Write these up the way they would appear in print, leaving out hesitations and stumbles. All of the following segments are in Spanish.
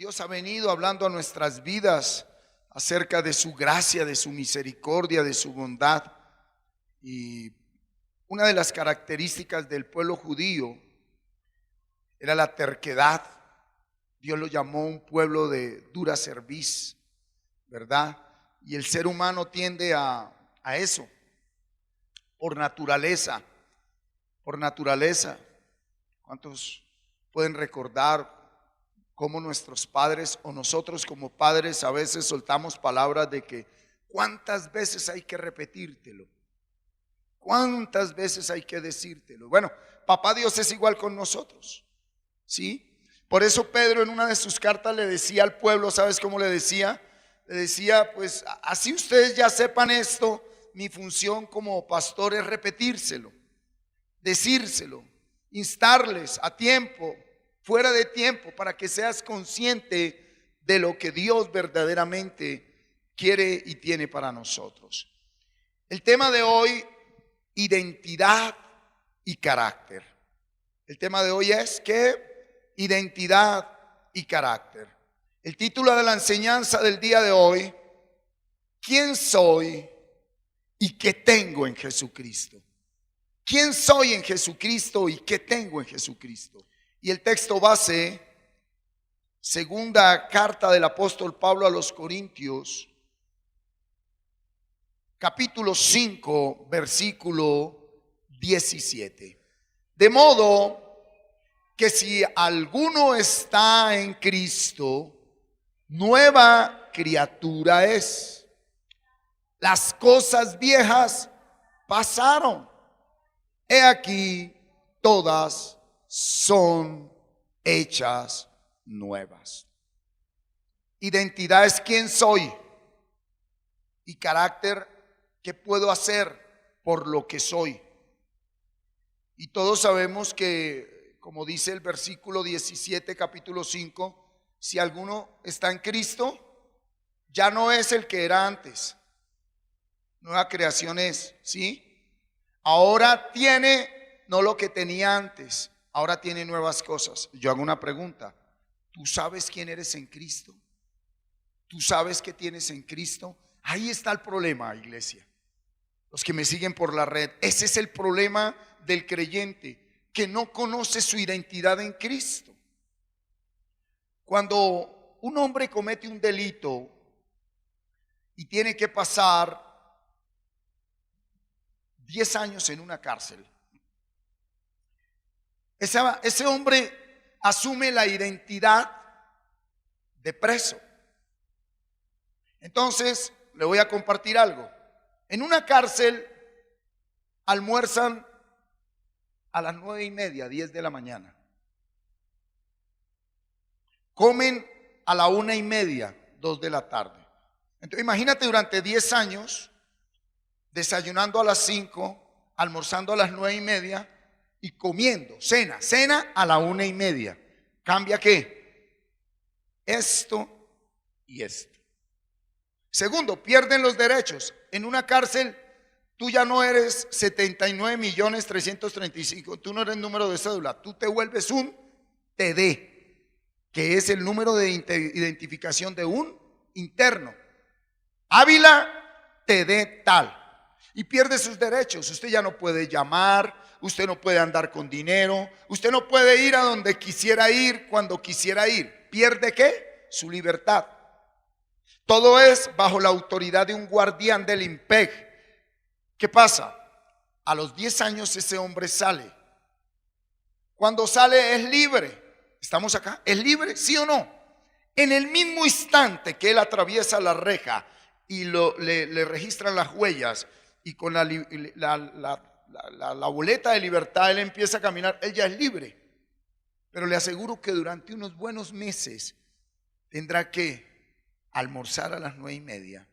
Dios ha venido hablando a nuestras vidas acerca de su gracia, de su misericordia, de su bondad. Y una de las características del pueblo judío era la terquedad. Dios lo llamó un pueblo de dura cerviz, ¿verdad? Y el ser humano tiende a eso, por naturaleza, por naturaleza. ¿Cuántos pueden recordar cómo nuestros padres o nosotros como padres a veces soltamos palabras de que cuántas veces hay que repetírtelo? ¿Cuántas veces hay que decírtelo? Bueno, papá Dios es igual con nosotros, ¿sí? Por eso Pedro en una de sus cartas le decía al pueblo, ¿sabes cómo le decía? Le decía, pues así ustedes ya sepan esto, mi función como pastor es repetírselo, decírselo, instarles a tiempo, fuera de tiempo, para que seas consciente de lo que Dios verdaderamente quiere y tiene para nosotros. El tema de hoy, identidad y carácter. El tema de hoy es ¿qué? Identidad y carácter. El título de la enseñanza del día de hoy, ¿quién soy y qué tengo en Jesucristo? ¿Quién soy en Jesucristo y qué tengo en Jesucristo? Y el texto base, segunda carta del apóstol Pablo a los Corintios, capítulo 5, versículo 17. De modo que si alguno está en Cristo, nueva criatura es. Las cosas viejas pasaron. He aquí, todas son hechas nuevas. Identidad es quién soy y carácter, qué puedo hacer por lo que soy. Y todos sabemos que, como dice el versículo 17, capítulo 5, si alguno está en Cristo, ya no es el que era antes. Nueva creación es, ¿sí? Ahora tiene no lo que tenía antes, ahora tiene nuevas cosas. Yo hago una pregunta: ¿tú sabes quién eres en Cristo? ¿Tú sabes qué tienes en Cristo? Ahí está el problema, iglesia. Los que me siguen por la red, ese es el problema del creyente, que no conoce su identidad en Cristo. Cuando un hombre comete un delito y tiene que pasar 10 años en una cárcel, ese hombre asume la identidad de preso. Entonces, le voy a compartir algo. En una cárcel almuerzan a las 9:30, 10 de la mañana. Comen a la 1:30, 2 de la tarde. Entonces, imagínate durante 10 años, desayunando a las 5, almorzando a las 9:30 y comiendo, cena a la 1:30. ¿Cambia qué? Esto y esto. Segundo, pierden los derechos. En una cárcel tú ya no eres 79.335.000, tú no eres número de cédula, tú te vuelves un TD, que es el número de identificación de un interno. Ávila TD tal. Y pierde sus derechos. Usted ya no puede llamar, usted no puede andar con dinero, usted no puede ir a donde quisiera ir, cuando quisiera ir. ¿Pierde qué? Su libertad. Todo es bajo la autoridad de un guardián del IMPEG. ¿Qué pasa? A los 10 años ese hombre sale. Cuando sale es libre. ¿Estamos acá? ¿Es libre? ¿Sí o no? En el mismo instante que él atraviesa la reja y le registran las huellas, y con la boleta de libertad él empieza a caminar, él ya es libre. Pero le aseguro que durante unos buenos meses tendrá que almorzar a las 9:30,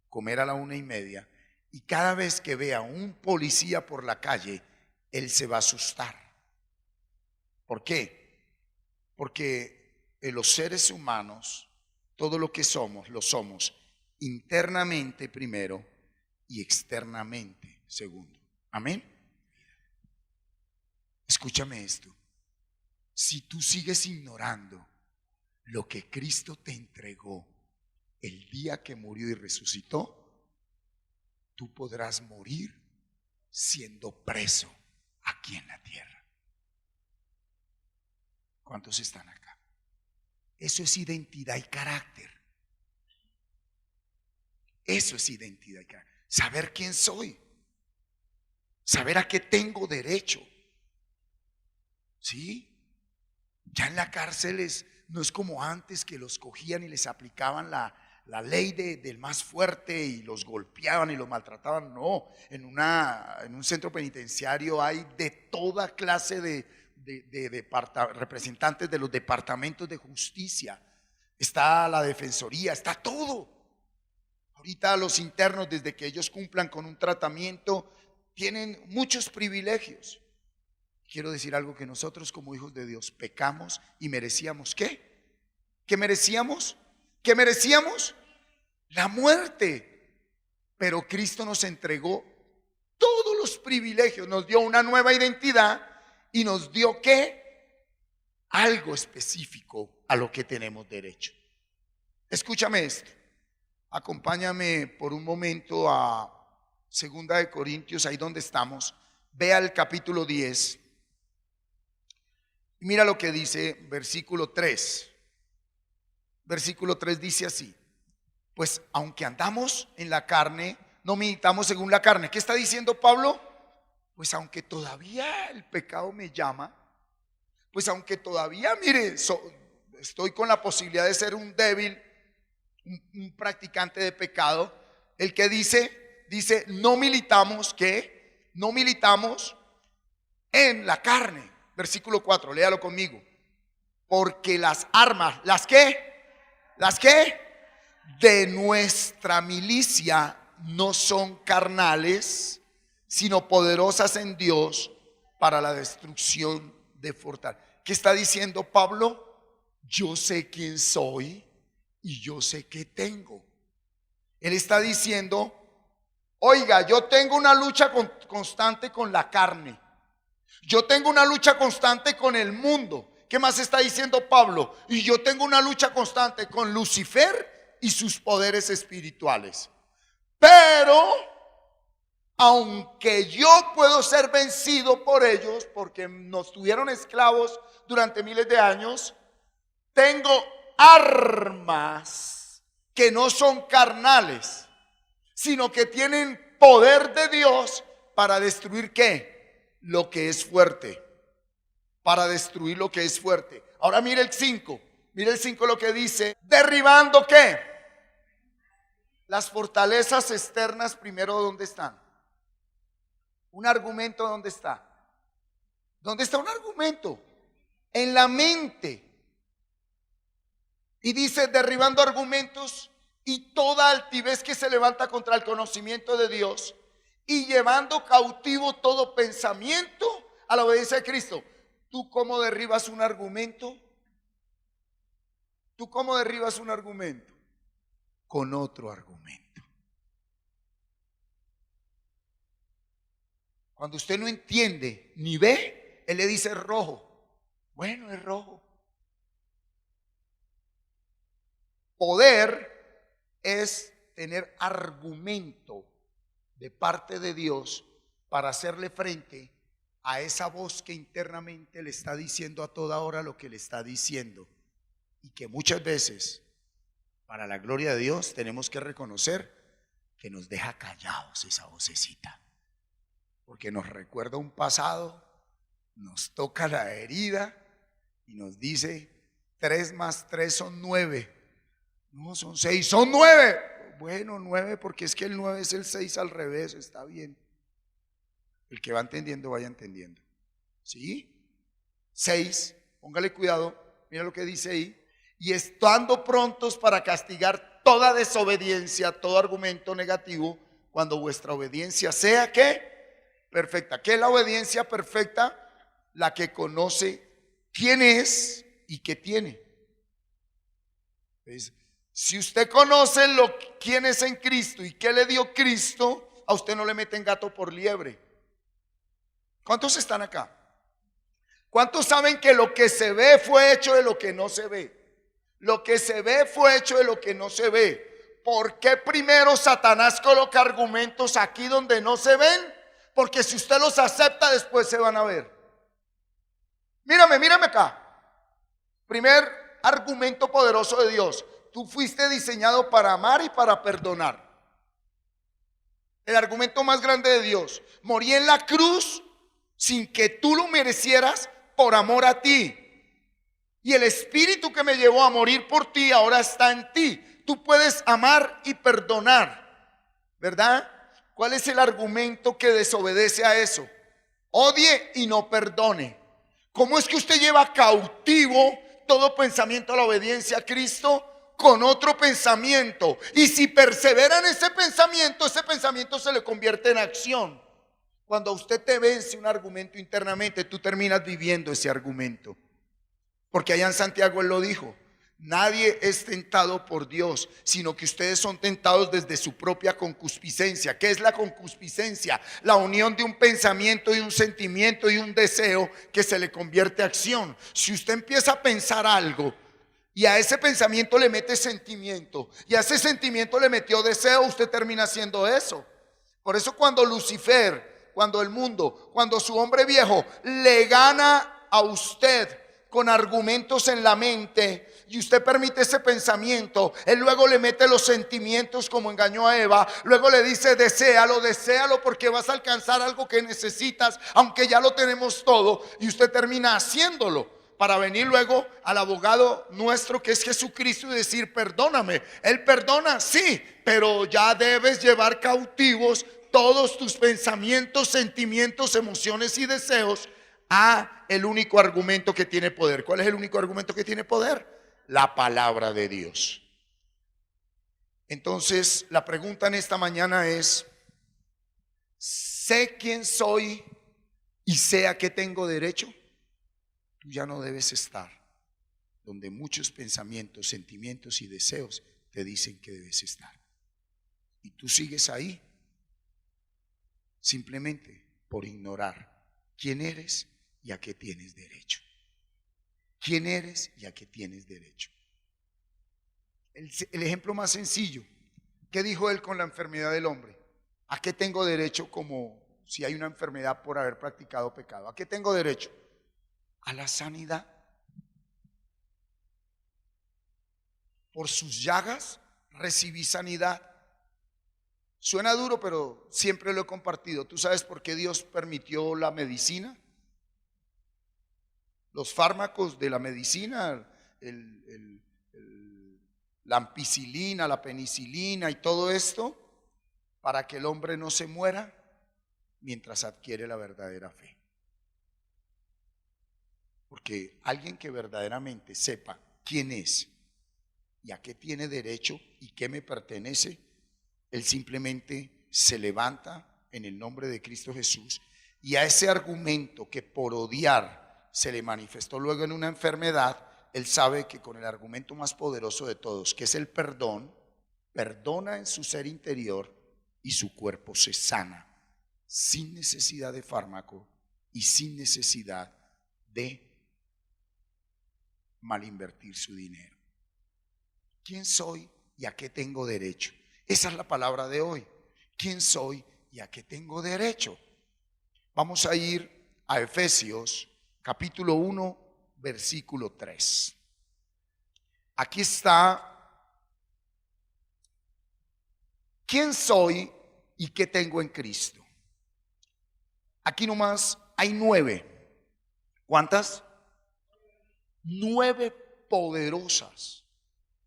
comer a la 1:30, y cada vez que vea un policía por la calle, él se va a asustar. ¿Por qué? Porque en los seres humanos, todo lo que somos, lo somos internamente primero y externamente segundo. Amén. Escúchame esto: si tú sigues ignorando lo que Cristo te entregó el día que murió y resucitó, tú podrás morir siendo preso aquí en la tierra. ¿Cuántos están acá? Eso es identidad y carácter. Eso es identidad y carácter. Saber quién soy. Saber a qué tengo derecho. ¿Sí? Ya en la cárcel no es como antes, que los cogían y les aplicaban la ley del más fuerte y los golpeaban y los maltrataban. No, en un centro penitenciario hay de toda clase de representantes de los departamentos de justicia. Está la defensoría, está todo. Ahorita los internos, desde que ellos cumplan con un tratamiento, tienen muchos privilegios. Quiero decir algo, que nosotros como hijos de Dios pecamos y merecíamos ¿qué? ¿Qué merecíamos? ¿Qué merecíamos? La muerte. Pero Cristo nos entregó todos los privilegios, nos dio una nueva identidad y nos dio ¿qué? Algo específico a lo que tenemos derecho. Escúchame esto. Acompáñame por un momento a 2 de Corintios, ahí donde estamos. Vea el capítulo 10. Y mira lo que dice versículo 3. Versículo 3 dice así: pues aunque andamos en la carne, no militamos según la carne. ¿Qué está diciendo Pablo? Pues aunque todavía el pecado me llama, pues aunque todavía, mire, estoy con la posibilidad de ser un débil, un practicante de pecado. El que dice no militamos, ¿qué? No militamos en la carne. Versículo 4, léalo conmigo. Porque las armas, ¿las qué? ¿Las qué? De nuestra milicia no son carnales, sino poderosas en Dios para la destrucción de fortalezas. ¿Qué está diciendo Pablo? Yo sé quién soy y yo sé qué tengo. Él está diciendo, oiga, yo tengo una lucha constante con la carne. Yo tengo una lucha constante con el mundo. ¿Qué más está diciendo Pablo? Y yo tengo una lucha constante con Lucifer y sus poderes espirituales. Pero aunque yo puedo ser vencido por ellos, porque nos tuvieron esclavos durante miles de años, tengo armas que no son carnales, sino que tienen poder de Dios para destruir ¿qué? Lo que es fuerte. Para destruir lo que es fuerte. Ahora mire el 5. Mire el 5 lo que dice. Derribando ¿qué? Las fortalezas externas. Primero, ¿dónde están? Un argumento, ¿dónde está? ¿Dónde está un argumento? En la mente. Y dice derribando argumentos y toda altivez que se levanta contra el conocimiento de Dios, y llevando cautivo todo pensamiento a la obediencia de Cristo. ¿Tú cómo derribas un argumento? ¿Tú cómo derribas un argumento? Con otro argumento. Cuando usted no entiende ni ve, él le dice rojo. Bueno, es rojo. Poder es tener argumento de parte de Dios para hacerle frente a esa voz que internamente le está diciendo a toda hora lo que le está diciendo. Y que muchas veces, para la gloria de Dios, tenemos que reconocer que nos deja callados esa vocecita, porque nos recuerda un pasado, nos toca la herida y nos dice 3 más 3 son 9. No, son 6, son 9. Bueno, 9 porque es que el 9 es el 6 al revés, está bien. El que va entendiendo, vaya entendiendo. ¿Sí? 6, póngale cuidado, mira lo que dice ahí. Y estando prontos para castigar toda desobediencia, todo argumento negativo, cuando vuestra obediencia sea ¿qué? Perfecta. ¿Qué es la obediencia perfecta? La que conoce quién es y qué tiene. ¿Ves? Si usted conoce quién es en Cristo y qué le dio Cristo, a usted no le meten gato por liebre. ¿Cuántos están acá? ¿Cuántos saben que lo que se ve fue hecho de lo que no se ve? Lo que se ve fue hecho de lo que no se ve. ¿Por qué primero Satanás coloca argumentos aquí donde no se ven? Porque si usted los acepta, después se van a ver. Mírame acá. Primer argumento poderoso de Dios: tú fuiste diseñado para amar y para perdonar. El argumento más grande de Dios: morí en la cruz sin que tú lo merecieras, por amor a ti. Y el espíritu que me llevó a morir por ti ahora está en ti. Tú puedes amar y perdonar, ¿verdad? ¿Cuál es el argumento que desobedece a eso? Odie y no perdone. ¿Cómo es que usted lleva cautivo todo pensamiento a la obediencia a Cristo con otro pensamiento? Y si persevera en ese pensamiento se le convierte en acción. Cuando a usted te vence un argumento internamente, tú terminas viviendo ese argumento. Porque allá en Santiago él lo dijo: nadie es tentado por Dios, sino que ustedes son tentados desde su propia concupiscencia. ¿Qué es la concupiscencia? La unión de un pensamiento y un sentimiento y un deseo que se le convierte en acción. Si usted empieza a pensar algo y a ese pensamiento le mete sentimiento y a ese sentimiento le metió deseo, usted termina haciendo eso. Por eso cuando Lucifer, cuando el mundo, cuando su hombre viejo le gana a usted con argumentos en la mente y usted permite ese pensamiento, él luego le mete los sentimientos como engañó a Eva. Luego le dice: deséalo porque vas a alcanzar algo que necesitas, aunque ya lo tenemos todo. Y usted termina haciéndolo para venir luego al abogado nuestro, que es Jesucristo, y decir: perdóname. Él perdona, sí, pero ya debes llevar cautivos todos tus pensamientos, sentimientos, emociones y deseos a el único argumento que tiene poder. ¿Cuál es el único argumento que tiene poder? La palabra de Dios. Entonces, la pregunta en esta mañana es: ¿sé quién soy y sé a qué tengo derecho? Tú ya no debes estar donde muchos pensamientos, sentimientos y deseos te dicen que debes estar. Y tú sigues ahí simplemente por ignorar quién eres y a qué tienes derecho. ¿Quién eres y a qué tienes derecho? El ejemplo más sencillo: ¿qué dijo él con la enfermedad del hombre? ¿A qué tengo derecho como si hay una enfermedad por haber practicado pecado? ¿A qué tengo derecho? A la sanidad. Por sus llagas recibí sanidad. Suena duro, pero siempre lo he compartido. ¿Tú sabes por qué Dios permitió la medicina? Los fármacos de la medicina, la ampicilina, la penicilina y todo esto, para que el hombre no se muera mientras adquiere la verdadera fe. Porque alguien que verdaderamente sepa quién es y a qué tiene derecho y qué me pertenece, él simplemente se levanta en el nombre de Cristo Jesús, y a ese argumento que por odiar se le manifestó luego en una enfermedad, él sabe que con el argumento más poderoso de todos, que es el perdón, perdona en su ser interior y su cuerpo se sana sin necesidad de fármaco y sin necesidad de malinvertir su dinero. ¿Quién soy y a qué tengo derecho? Esa es la palabra de hoy. ¿Quién soy y a qué tengo derecho? Vamos a ir a Efesios capítulo 1, versículo 3. Aquí está: ¿quién soy y qué tengo en Cristo? Aquí nomás hay 9. ¿Cuántas? 9 poderosas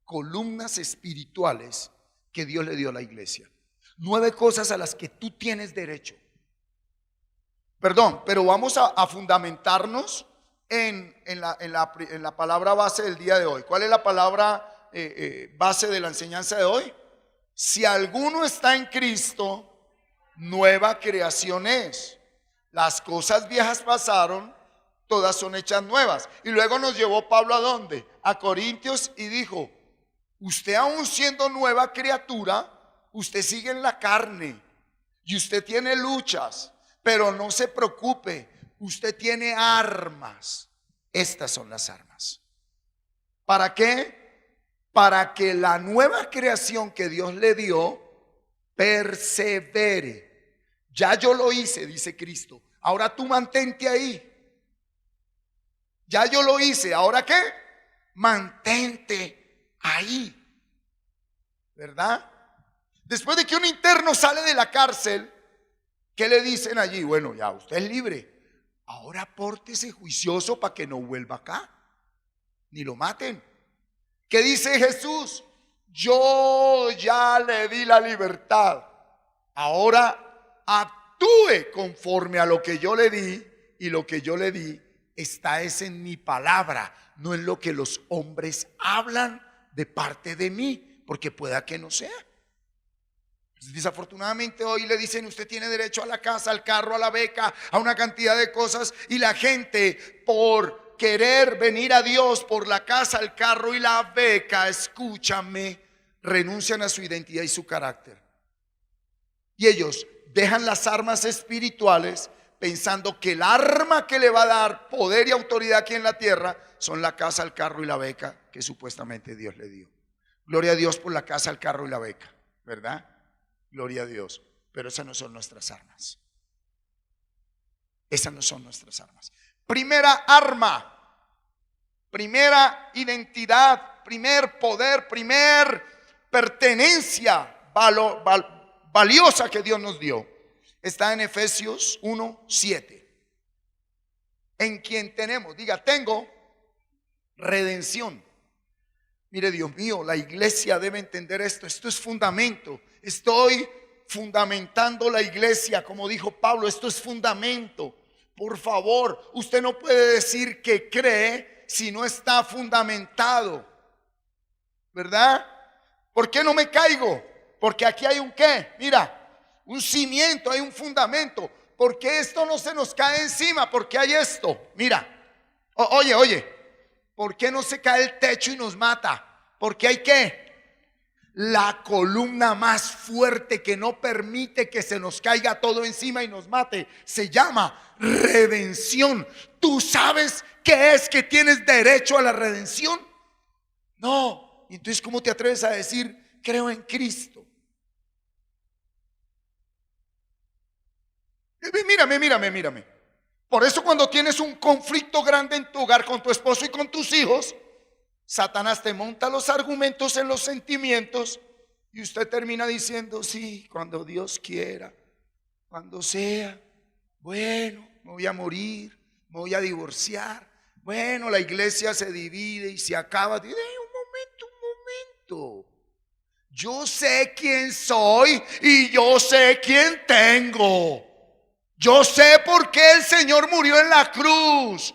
columnas espirituales que Dios le dio a la iglesia. 9 cosas a las que tú tienes derecho. Perdón, pero vamos a fundamentarnos en la palabra base del día de hoy. ¿Cuál es la palabra base de la enseñanza de hoy? Si alguno está en Cristo, nueva creación es. Las cosas viejas pasaron, todas son hechas nuevas. Y luego nos llevó Pablo ¿a dónde? A Corintios, y dijo: usted, aún siendo nueva criatura, usted sigue en la carne y usted tiene luchas, pero no se preocupe, usted tiene armas. Estas son las armas. ¿Para qué? para que la nueva creación que Dios le dio persevere. Ya yo lo hice, dice Cristo. Ahora tú mantente ahí. Ya yo lo hice. ¿Ahora qué? Mantente ahí. ¿Verdad? Después de que un interno sale de la cárcel, ¿qué le dicen allí? Bueno, ya usted es libre. Ahora pórtese juicioso para que no vuelva acá, ni lo maten. ¿Qué dice Jesús? Yo ya le di la libertad. Ahora actúe conforme a lo que yo le di, y lo que yo le di está es en mi palabra, no en lo que los hombres hablan de parte de mí, porque pueda que no sea. Desafortunadamente hoy le dicen: usted tiene derecho a la casa, al carro, a la beca, a una cantidad de cosas, y la gente, por querer venir a Dios por la casa, el carro y la beca, escúchame, renuncian a su identidad y su carácter. Y ellos dejan las armas espirituales pensando que el arma que le va a dar poder y autoridad aquí en la tierra son la casa, el carro y la beca que supuestamente Dios le dio. Gloria a Dios por la casa, el carro y la beca, ¿verdad? Gloria a Dios. Pero esas no son nuestras armas. Esas no son nuestras armas. Primera arma, primera identidad, primer poder, primer pertenencia valiosa que Dios nos dio, está en Efesios 1:7. En quien tenemos, diga, tengo redención. Mire, Dios mío, la iglesia debe entender esto. Esto es fundamento. Estoy fundamentando la iglesia, como dijo Pablo. Esto es fundamento. Por favor, usted no puede decir que cree si no está fundamentado, ¿verdad? ¿Por qué no me caigo? Porque aquí hay un qué, mira, un cimiento, hay un fundamento. Porque esto no se nos cae encima, porque hay esto, mira. Oye, ¿por qué no se cae el techo y nos mata? Porque hay qué, la columna más fuerte que no permite que se nos caiga todo encima y nos mate. Se llama redención. ¿Tú sabes qué es que tienes derecho a la redención? No. Entonces, ¿cómo te atreves a decir creo en Cristo? Mírame. Por eso cuando tienes un conflicto grande en tu hogar con tu esposo y con tus hijos, Satanás te monta los argumentos en los sentimientos y usted termina diciendo: sí, cuando Dios quiera, cuando sea, bueno, me voy a morir, me voy a divorciar. Bueno, la iglesia se divide y se acaba. Un momento. Yo sé quién soy y yo sé quién tengo. Yo sé por qué el Señor murió en la cruz.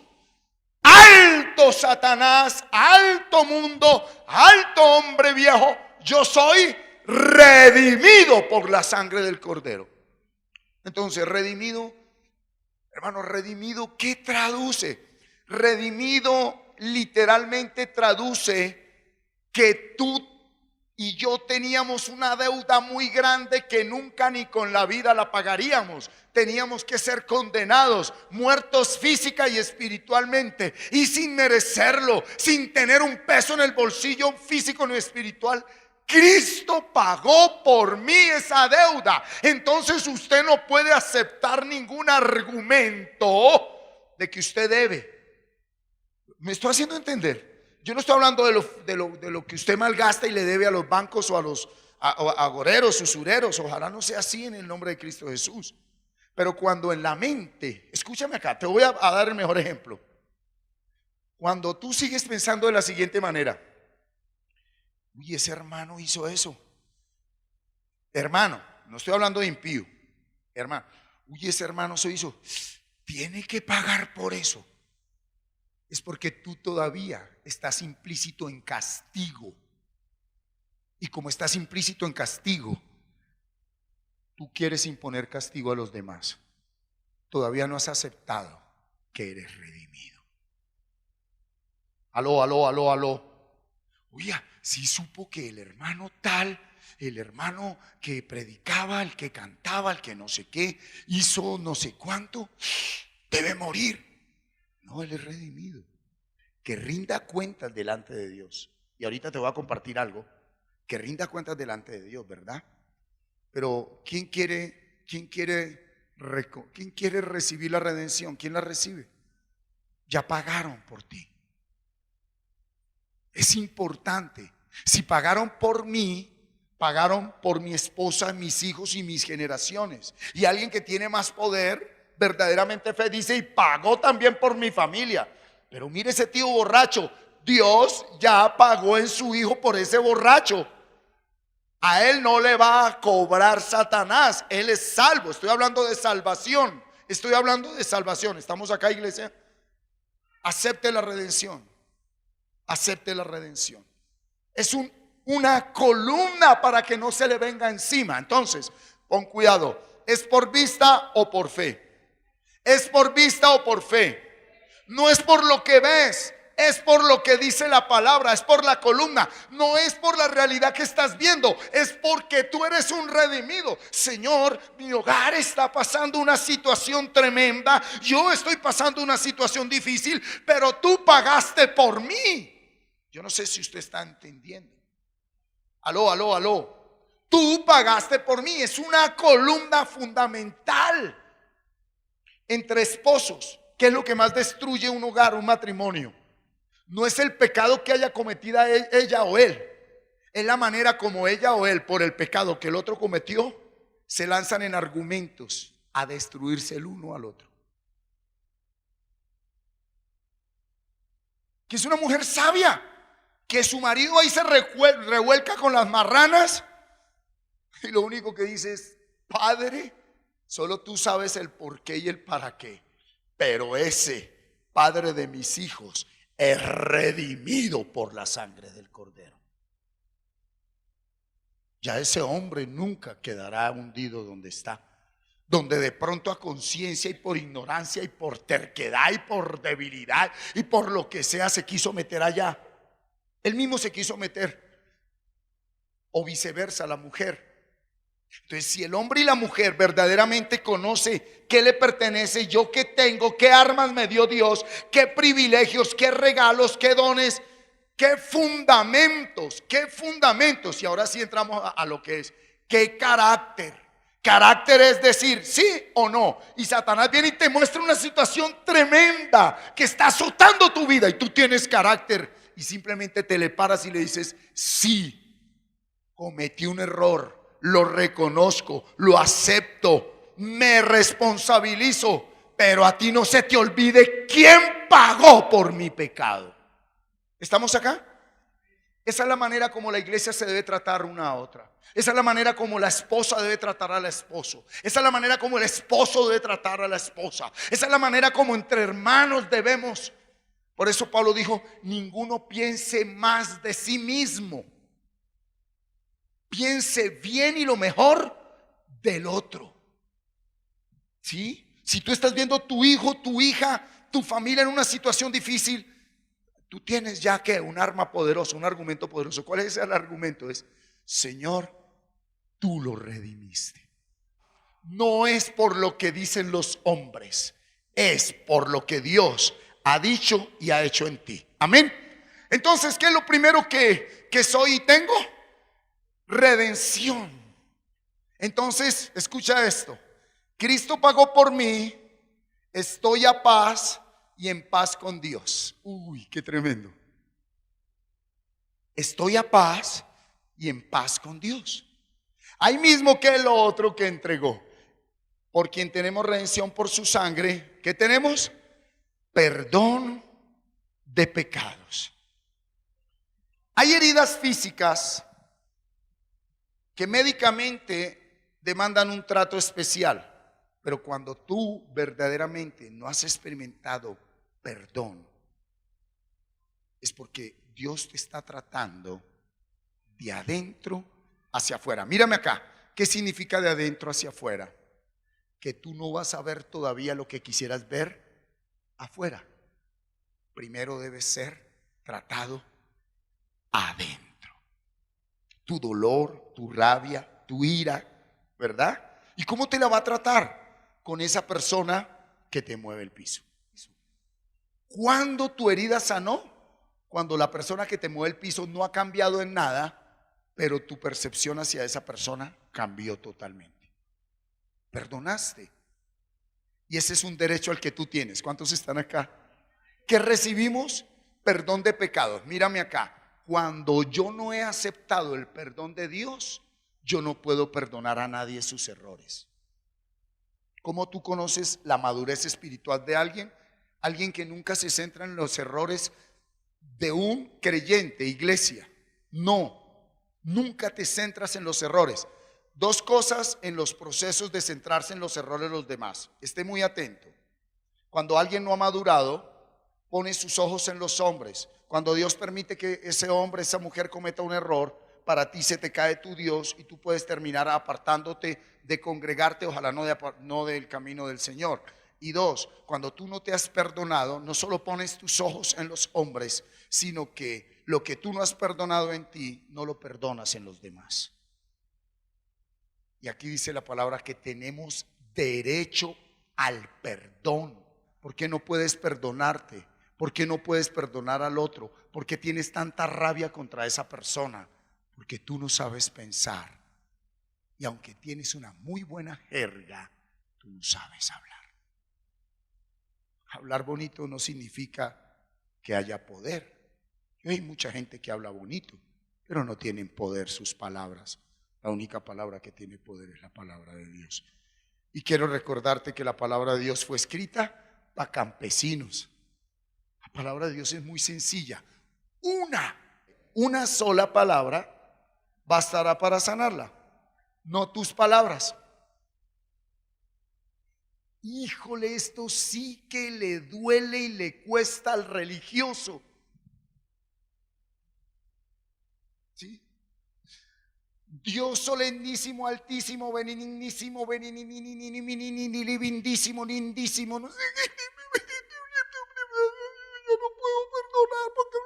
Alto Satanás, alto mundo, alto hombre viejo, yo soy redimido por la sangre del Cordero. Entonces, redimido, hermano, redimido, ¿qué traduce? Redimido literalmente traduce que tú y yo teníamos una deuda muy grande que nunca ni con la vida la pagaríamos. Teníamos que ser condenados, muertos física y espiritualmente, y sin merecerlo, sin tener un peso en el bolsillo físico ni espiritual. Cristo pagó por mí esa deuda. Entonces usted no puede aceptar ningún argumento de que usted debe. ¿Me estoy haciendo entender? Yo no estoy hablando de lo que usted malgasta y le debe a los bancos o a los agoreros, usureros. Ojalá no sea así en el nombre de Cristo Jesús. Pero cuando en la mente, escúchame acá, te voy a dar el mejor ejemplo. Cuando tú sigues pensando de la siguiente manera: uy, ese hermano hizo eso. Hermano, no estoy hablando de impío. Hermano, uy, ese hermano se hizo. Tiene que pagar por eso. Es porque tú todavía estás implícito en castigo. Y como estás implícito en castigo, tú quieres imponer castigo a los demás. Todavía no has aceptado que eres redimido. Aló. Oye, sí supo que el hermano tal, el hermano que predicaba, el que cantaba, el que no sé qué, hizo no sé cuánto, debe morir. No, él es redimido. Que rinda cuentas delante de Dios. Y ahorita te voy a compartir algo que rinda cuentas delante de Dios, ¿verdad? Pero quién quiere recibir la redención? ¿Quién la recibe? Ya pagaron por ti. Es importante. Si pagaron por mí, pagaron por mi esposa, mis hijos y mis generaciones. Y alguien que tiene más poder, verdaderamente fe, dice: y pagó también por mi familia. Pero mire ese tío borracho, Dios ya pagó en su hijo por ese borracho. A él no le va a cobrar Satanás, él es salvo. Estoy hablando de salvación. Estoy hablando de salvación. ¿Estamos acá, iglesia? Acepte la redención. Acepte la redención. Es una columna para que no se le venga encima. Entonces, con cuidado. ¿Es por vista o por fe? ¿Es por vista o por fe? No es por lo que ves, es por lo que dice la palabra, es por la columna. No es por la realidad que estás viendo, es porque tú eres un redimido. Señor, mi hogar está pasando una situación tremenda, yo estoy pasando una situación difícil, pero tú pagaste por mí. Yo no sé si usted está entendiendo. Aló. Tú pagaste por mí. Es una columna fundamental entre esposos. ¿Qué es lo que más destruye un hogar, un matrimonio? No es el pecado que haya cometido ella o él, es la manera como ella o él, por el pecado que el otro cometió, se lanzan en argumentos a destruirse el uno al otro. Que es una mujer sabia, que su marido ahí se revuelca con las marranas y lo único que dice es: Padre, solo tú sabes el por qué y el para qué, pero ese padre de mis hijos es redimido por la sangre del Cordero. Ya ese hombre nunca quedará hundido donde está, donde de pronto a conciencia y por ignorancia y por terquedad y por debilidad y por lo que sea se quiso meter allá. Él mismo se quiso meter, o viceversa, la mujer. Entonces, si el hombre y la mujer verdaderamente conoce qué le pertenece, yo qué tengo, qué armas me dio Dios, qué privilegios, qué regalos, qué dones, qué fundamentos, y ahora sí entramos a lo que es, qué carácter. Carácter es decir sí o no. Y Satanás viene y te muestra una situación tremenda que está azotando tu vida y tú tienes carácter y simplemente te le paras y le dices: sí, cometí un error, lo reconozco, lo acepto, me responsabilizo, pero a ti no se te olvide quién pagó por mi pecado. ¿Estamos acá? Esa es la manera como la iglesia se debe tratar una a otra. Esa es la manera como la esposa debe tratar al esposo. Esa es la manera como el esposo debe tratar a la esposa. Esa es la manera como entre hermanos debemos. Por eso Pablo dijo: ninguno piense más de sí mismo. Piense bien y lo mejor del otro. ¿Sí? Si tú estás viendo tu hijo, tu hija, tu familia en una situación difícil, tú tienes ya que un arma poderosa, un argumento poderoso. ¿Cuál es el argumento? Es: Señor, tú lo redimiste. No es por lo que dicen los hombres, es por lo que Dios ha dicho y ha hecho en ti. Amén. Entonces, ¿qué es lo primero que soy y tengo? Redención. Entonces, escucha esto: Cristo pagó por mí, estoy a paz y en paz con Dios. Uy, qué tremendo. Estoy a paz y en paz con Dios. Ahí mismo que el otro que entregó, por quien tenemos redención por su sangre. ¿Qué tenemos? Perdón de pecados. Hay heridas físicas que médicamente demandan un trato especial, pero cuando tú verdaderamente no has experimentado perdón, es porque Dios te está tratando de adentro hacia afuera. Mírame acá, ¿qué significa de adentro hacia afuera? Que tú no vas a ver todavía lo que quisieras ver afuera. Primero debes ser tratado adentro. Tu dolor, tu rabia, tu ira, ¿verdad? ¿Y cómo te la va a tratar? Con esa persona que te mueve el piso. ¿Cuándo tu herida sanó? cuando la persona que te mueve el piso no ha cambiado en nada, pero tu percepción hacia esa persona cambió totalmente. Perdonaste. Y ese es un derecho al que tú tienes. ¿Cuántos están acá? ¿Qué recibimos? Perdón de pecados. Mírame acá. Cuando yo no he aceptado el perdón de Dios, yo no puedo perdonar a nadie sus errores. ¿Cómo tú conoces la madurez espiritual de alguien? Alguien que nunca se centra en los errores de un creyente, iglesia. No, nunca te centras en los errores. Dos cosas en los procesos de centrarse en los errores de los demás. Esté muy atento. Cuando alguien no ha madurado, pone sus ojos en los hombres. Cuando Dios permite que ese hombre, esa mujer cometa un error, para ti se te cae tu Dios y tú puedes terminar apartándote de congregarte, ojalá no del camino del Señor. Y dos, cuando tú no te has perdonado, no solo pones tus ojos en los hombres, sino que lo que tú no has perdonado en ti, no lo perdonas en los demás. Y aquí dice la palabra que tenemos derecho al perdón. ¿Por qué no puedes perdonarte? ¿Por qué no puedes perdonar al otro? ¿Por qué tienes tanta rabia contra esa persona? Porque tú no sabes pensar. Y aunque tienes una muy buena jerga, tú no sabes hablar. Hablar bonito no significa que haya poder. Hay mucha gente que habla bonito, pero no tienen poder sus palabras. La única palabra que tiene poder es la palabra de Dios. Y quiero recordarte que la palabra de Dios fue escrita para campesinos. La palabra de Dios es muy sencilla. Una sola palabra bastará para sanarla, no tus palabras. Híjole, esto sí que le duele y le cuesta al religioso. ¿Sí? Dios solemnísimo, altísimo, benignísimo, lindísimo, lindísimo. Yo no puedo perdonar porque...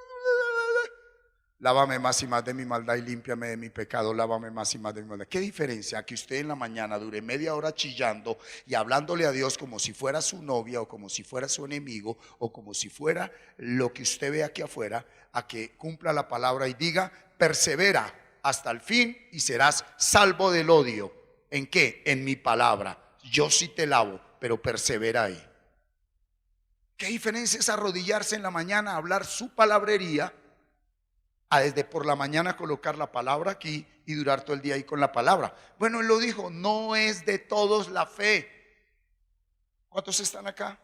Lávame más y más de mi maldad y límpiame de mi pecado. Lávame más y más de mi maldad. ¿Qué diferencia que usted en la mañana dure media hora chillando y hablándole a Dios como si fuera su novia o como si fuera su enemigo o como si fuera lo que usted ve aquí afuera, a que cumpla la palabra y diga: persevera hasta el fin y serás salvo del odio? ¿En qué? En mi palabra. Yo sí te lavo, pero persevera ahí. ¿Qué diferencia es arrodillarse en la mañana a hablar su palabrería, a desde por la mañana colocar la palabra aquí y durar todo el día ahí con la palabra? Bueno, él lo dijo, no es de todos la fe. ¿Cuántos están acá?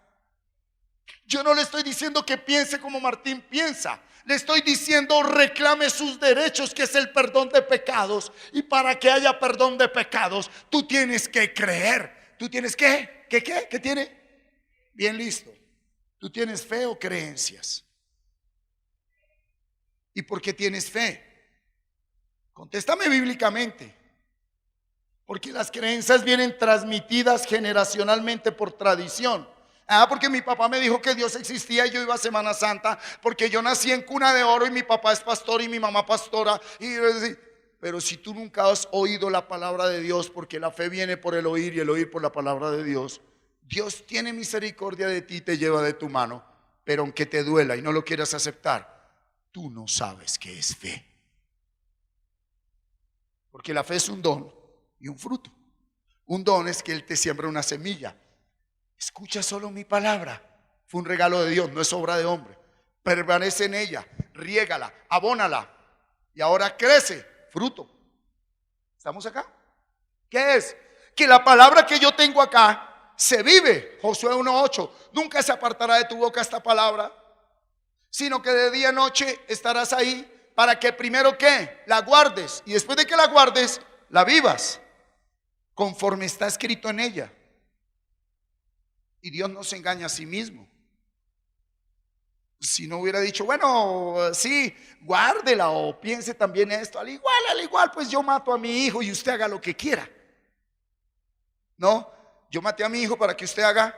Yo no le estoy diciendo que piense como Martín piensa. Le estoy diciendo reclame sus derechos, que es el perdón de pecados. Y para que haya perdón de pecados, tú tienes que creer. ¿Tú tienes qué? ¿Qué tiene? Bien, listo. ¿Tú tienes fe o creencias? ¿Y por qué tienes fe? Contéstame bíblicamente. Porque las creencias vienen transmitidas generacionalmente por tradición. Porque mi papá me dijo que Dios existía y yo iba a Semana Santa, porque yo nací en cuna de oro y mi papá es pastor y mi mamá pastora. Pero si tú nunca has oído la palabra de Dios, porque la fe viene por el oír y el oír por la palabra de Dios, Dios tiene misericordia de ti y te lleva de tu mano. Pero aunque te duela y no lo quieras aceptar, tú no sabes qué es fe. Porque la fe es un don y un fruto. Un don es que Él te siembra una semilla. Escucha solo mi palabra. Fue un regalo de Dios, no es obra de hombre. Permanece en ella, riégala, abónala y ahora crece, fruto. ¿Estamos acá? ¿Qué es? Que la palabra que yo tengo acá se vive. Josué 1:8. Nunca se apartará de tu boca esta palabra, sino que de día y noche estarás ahí, para que primero ¿qué? La guardes, y después de que la guardes, la vivas conforme está escrito en ella. Y Dios no se engaña a sí mismo. Si no hubiera dicho, bueno, sí, guárdela, o piense también esto, al igual, pues yo mato a mi hijo y usted haga lo que quiera. No, yo maté a mi hijo para que usted haga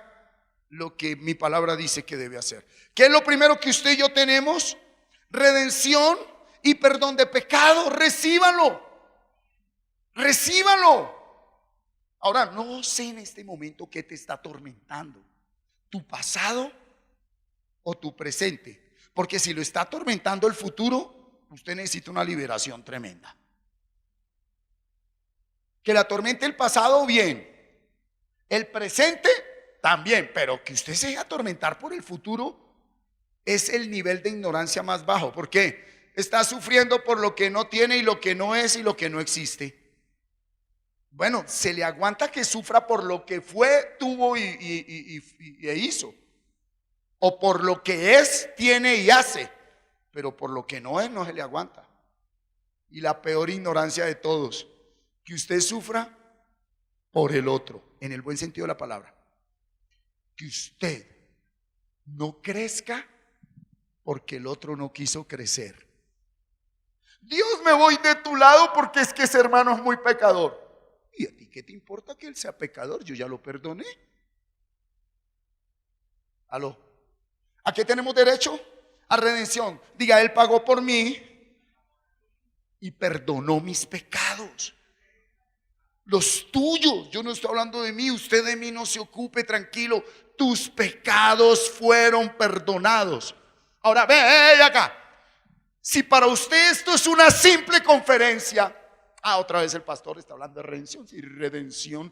lo que mi palabra dice que debe hacer. ¿Qué es lo primero que usted y yo tenemos? Redención y perdón de pecado. Recíbanlo. Recíbanlo. Ahora, no sé en este momento qué te está atormentando, tu pasado o tu presente. Porque si lo está atormentando el futuro, usted necesita una liberación tremenda. Que le atormente el pasado, bien. El presente, también. Pero que usted se deje atormentar por el futuro es el nivel de ignorancia más bajo. ¿Por qué? Está sufriendo por lo que no tiene y lo que no es y lo que no existe. Bueno, se le aguanta que sufra por lo que fue, tuvo e hizo. O por lo que es, tiene y hace. Pero por lo que no es, no se le aguanta. Y la peor ignorancia de todos, que usted sufra por el otro, en el buen sentido de la palabra. Que usted no crezca porque el otro no quiso crecer. Dios, me voy de tu lado porque es que ese hermano es muy pecador. ¿Y a ti qué te importa que él sea pecador? Yo ya lo perdoné. ¿Aló? ¿A qué tenemos derecho? A redención. Diga, él pagó por mí y perdonó mis pecados. Los tuyos. Yo no estoy hablando de mí. Usted de mí no se ocupe, tranquilo. Tus pecados fueron perdonados. Ahora, ve acá. Si para usted esto es una simple conferencia, otra vez el pastor está hablando de redención, sí, redención,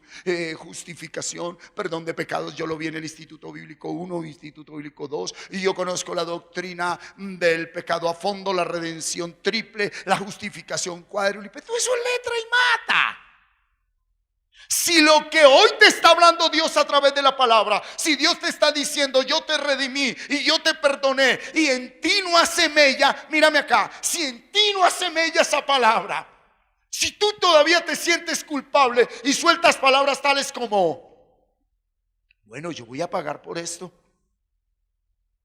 justificación, perdón de pecados. Yo lo vi en el Instituto Bíblico 1, Instituto Bíblico 2, y yo conozco la doctrina del pecado a fondo, la redención triple, la justificación cuádruple. Todo eso es letra y mata. Si lo que hoy te está hablando Dios a través de la palabra, si Dios te está diciendo yo te redimí y yo te perdoné y en ti no hace mella, mírame acá, si en ti no hace mella esa palabra, si tú todavía te sientes culpable y sueltas palabras tales como, bueno, yo voy a pagar por esto.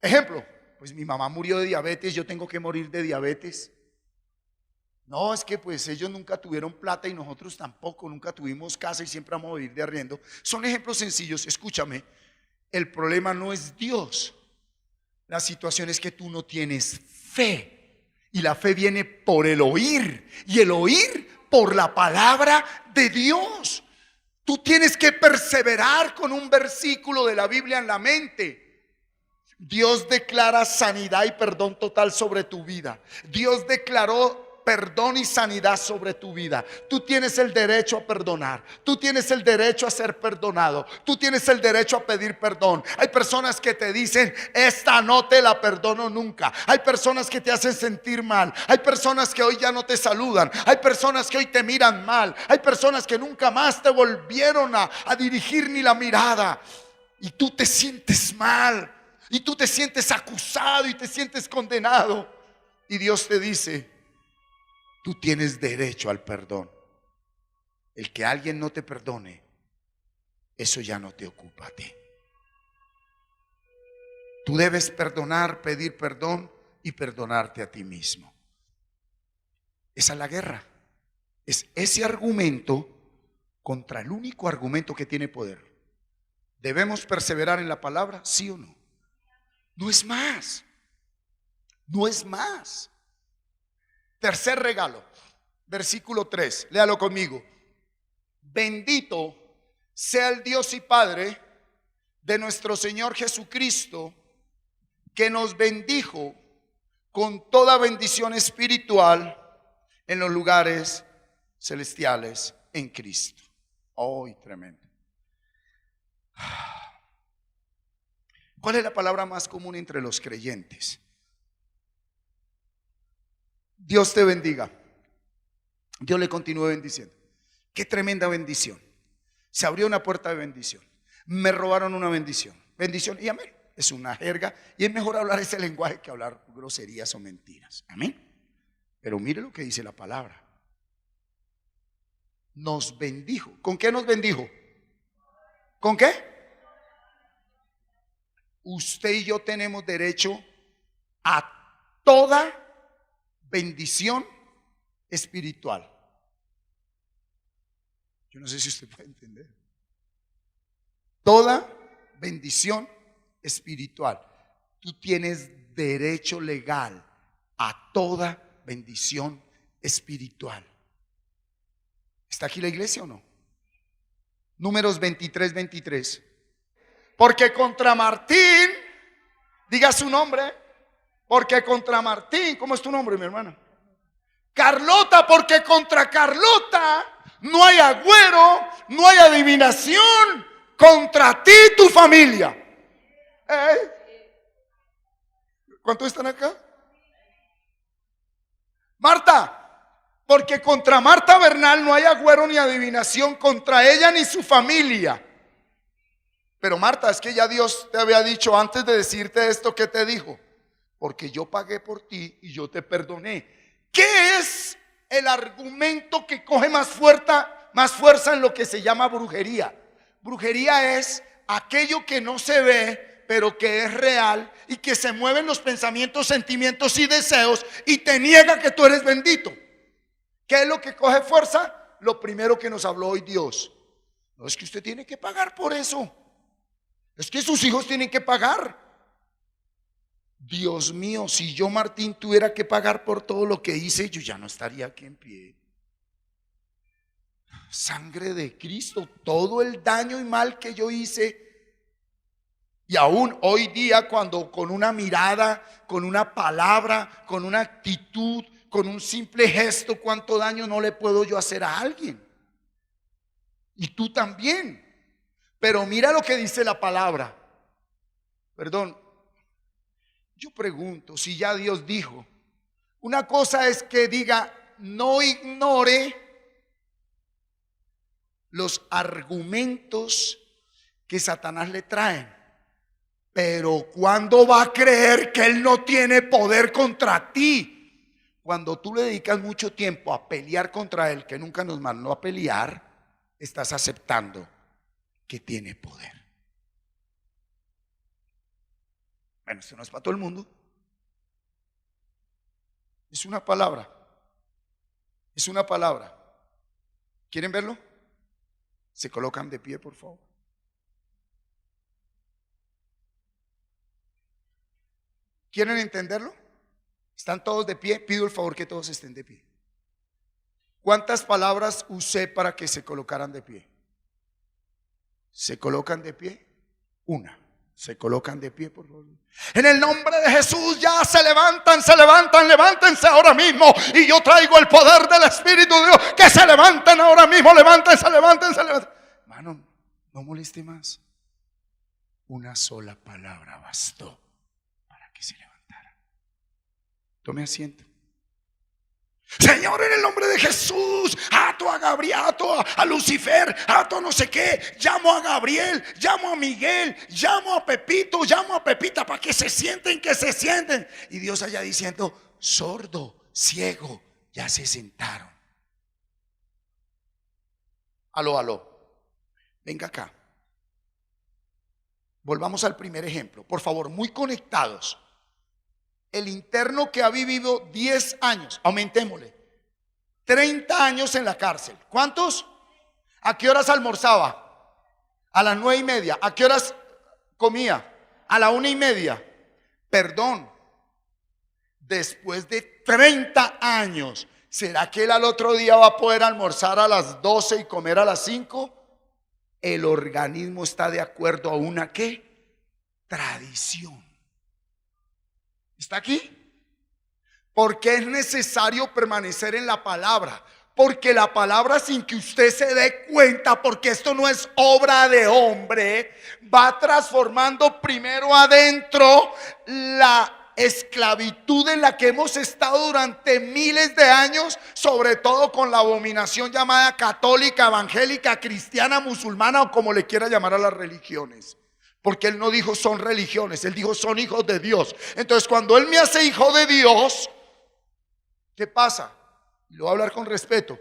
Ejemplo, pues mi mamá murió de diabetes, yo tengo que morir de diabetes. No, es que pues ellos nunca tuvieron plata y nosotros tampoco, nunca tuvimos casa y siempre vamos a vivir de arriendo. Son ejemplos sencillos, escúchame. El problema no es Dios. La situación es que tú no tienes fe. Y la fe viene por el oír. Y el oír por la palabra de Dios. Tú tienes que perseverar con un versículo de la Biblia en la mente. Dios declara sanidad y perdón total sobre tu vida. Dios declaró perdón y sanidad sobre tu vida. Tú tienes el derecho a perdonar. Tú tienes el derecho a ser perdonado. Tú tienes el derecho a pedir perdón. Hay personas que te dicen, esta no te la perdono nunca. Hay personas que te hacen sentir mal. Hay personas que hoy ya no te saludan. Hay personas que hoy te miran mal. Hay personas que nunca más te volvieron a dirigir ni la mirada. Y tú te sientes mal. Y tú te sientes acusado y te sientes condenado. Y Dios te dice, tú tienes derecho al perdón. El que alguien no te perdone, eso ya no te ocupa a ti. Tú debes perdonar, pedir perdón y perdonarte a ti mismo. Esa es la guerra. Es ese argumento contra el único argumento que tiene poder. ¿Debemos perseverar en la palabra? ¿Sí o no? No es más. No es más. Tercer regalo, versículo 3, léalo conmigo. Bendito sea el Dios y Padre de nuestro Señor Jesucristo, que nos bendijo con toda bendición espiritual en los lugares celestiales en Cristo. ¡Ay, tremendo! ¿Cuál es la palabra más común entre los creyentes? Dios te bendiga. Dios le continúe bendiciendo. Qué tremenda bendición. Se abrió una puerta de bendición. Me robaron una bendición. Bendición y amén. Es una jerga y es mejor hablar ese lenguaje que hablar groserías o mentiras. Amén. Pero mire lo que dice la palabra. Nos bendijo. ¿Con qué nos bendijo? ¿Con qué? Usted y yo tenemos derecho a toda bendición espiritual. Yo no sé si usted puede entender. Toda bendición espiritual. Tú tienes derecho legal a toda bendición espiritual. ¿Está aquí la iglesia o no? Números 23. Porque contra Martín, diga su nombre, Porque contra Martín, ¿cómo es tu nombre, mi hermana? Carlota, porque contra Carlota no hay agüero, no hay adivinación. Contra ti y tu familia. ¿Cuántos están acá? Marta, porque contra Marta Bernal no hay agüero ni adivinación, contra ella ni su familia. Pero Marta, es que ya Dios te había dicho antes de decirte esto, ¿qué te dijo? Porque yo pagué por ti y yo te perdoné. ¿Qué es el argumento que coge más fuerza en lo que se llama brujería? Brujería es aquello que no se ve, pero que es real y que se mueven los pensamientos, sentimientos y deseos y te niega que tú eres bendito. ¿Qué es lo que coge fuerza? Lo primero que nos habló hoy Dios. No es que usted tiene que pagar por eso. Es que sus hijos tienen que pagar. Dios mío, si yo, Martín, tuviera que pagar por todo lo que hice, yo ya no estaría aquí en pie. Sangre de Cristo, todo el daño y mal que yo hice. Y aún hoy día, cuando con una mirada, con una palabra, con una actitud, con un simple gesto, cuánto daño no le puedo yo hacer a alguien. Y tú también. Pero mira lo que dice la palabra. Perdón, yo pregunto, si ya Dios dijo, una cosa es que diga, no ignore los argumentos que Satanás le traen, pero ¿cuándo va a creer que él no tiene poder contra ti? Cuando tú le dedicas mucho tiempo a pelear contra él, que nunca nos mandó a pelear, estás aceptando que tiene poder. Bueno, esto no es para todo el mundo. Es una palabra. Es una palabra. ¿Quieren verlo? Se colocan de pie, por favor. ¿Quieren entenderlo? ¿Están todos de pie? Pido el favor que todos estén de pie. ¿Cuántas palabras usé para que se colocaran de pie? ¿Se colocan de pie? Una. Se colocan de pie, por favor. En el nombre de Jesús, ya se levantan, levántense ahora mismo. Y yo traigo el poder del Espíritu de Dios. Que se levanten ahora mismo, levántense. Hermano, no moleste más. Una sola palabra bastó para que se levantaran. Tome asiento. Señor, en el nombre de Jesús, ato a Gabriel, ato a Lucifer, ato a no sé qué, llamo a Gabriel, llamo a Miguel, llamo a Pepito, llamo a Pepita para que se sienten. Y Dios allá diciendo, sordo, ciego, ya se sentaron. Aló, venga acá. Volvamos al primer ejemplo, por favor, muy conectados. El interno que ha vivido 10 años, aumentémosle, 30 años en la cárcel. ¿Cuántos? ¿A qué horas almorzaba? A las 9:30. ¿A qué horas comía? A la 1:30. Perdón, después de 30 años, ¿será que él al otro día va a poder almorzar a las 12 y comer a las 5? El organismo está de acuerdo a una ¿qué? Tradición. ¿Está aquí? Porque es necesario permanecer en la palabra. Porque la palabra, sin que usted se dé cuenta, porque esto no es obra de hombre, va transformando primero adentro la esclavitud en la que hemos estado durante miles de años, sobre todo con la abominación llamada católica, evangélica, cristiana, musulmana o como le quiera llamar a las religiones. Porque él no dijo son religiones, él dijo son hijos de Dios. Entonces cuando él me hace hijo de Dios, ¿qué pasa? Lo voy a hablar con respeto.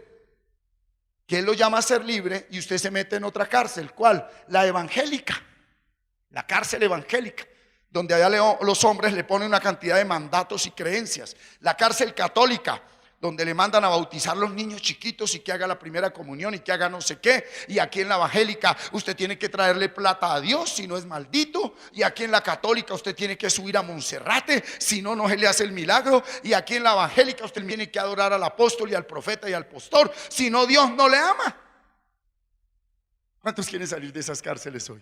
Que él lo llama a ser libre y usted se mete en otra cárcel. ¿Cuál? La evangélica. La cárcel evangélica, donde allá los hombres le ponen una cantidad de mandatos y creencias. La cárcel católica, donde le mandan a bautizar los niños chiquitos y que haga la primera comunión y que haga no sé qué. Y aquí en la evangélica usted tiene que traerle plata a Dios, si no es maldito. Y aquí en la católica usted tiene que subir a Monserrate, si no, no se le hace el milagro. Y aquí en la evangélica usted tiene que adorar al apóstol y al profeta y al pastor, si no, Dios no le ama. ¿Cuántos quieren salir de esas cárceles hoy?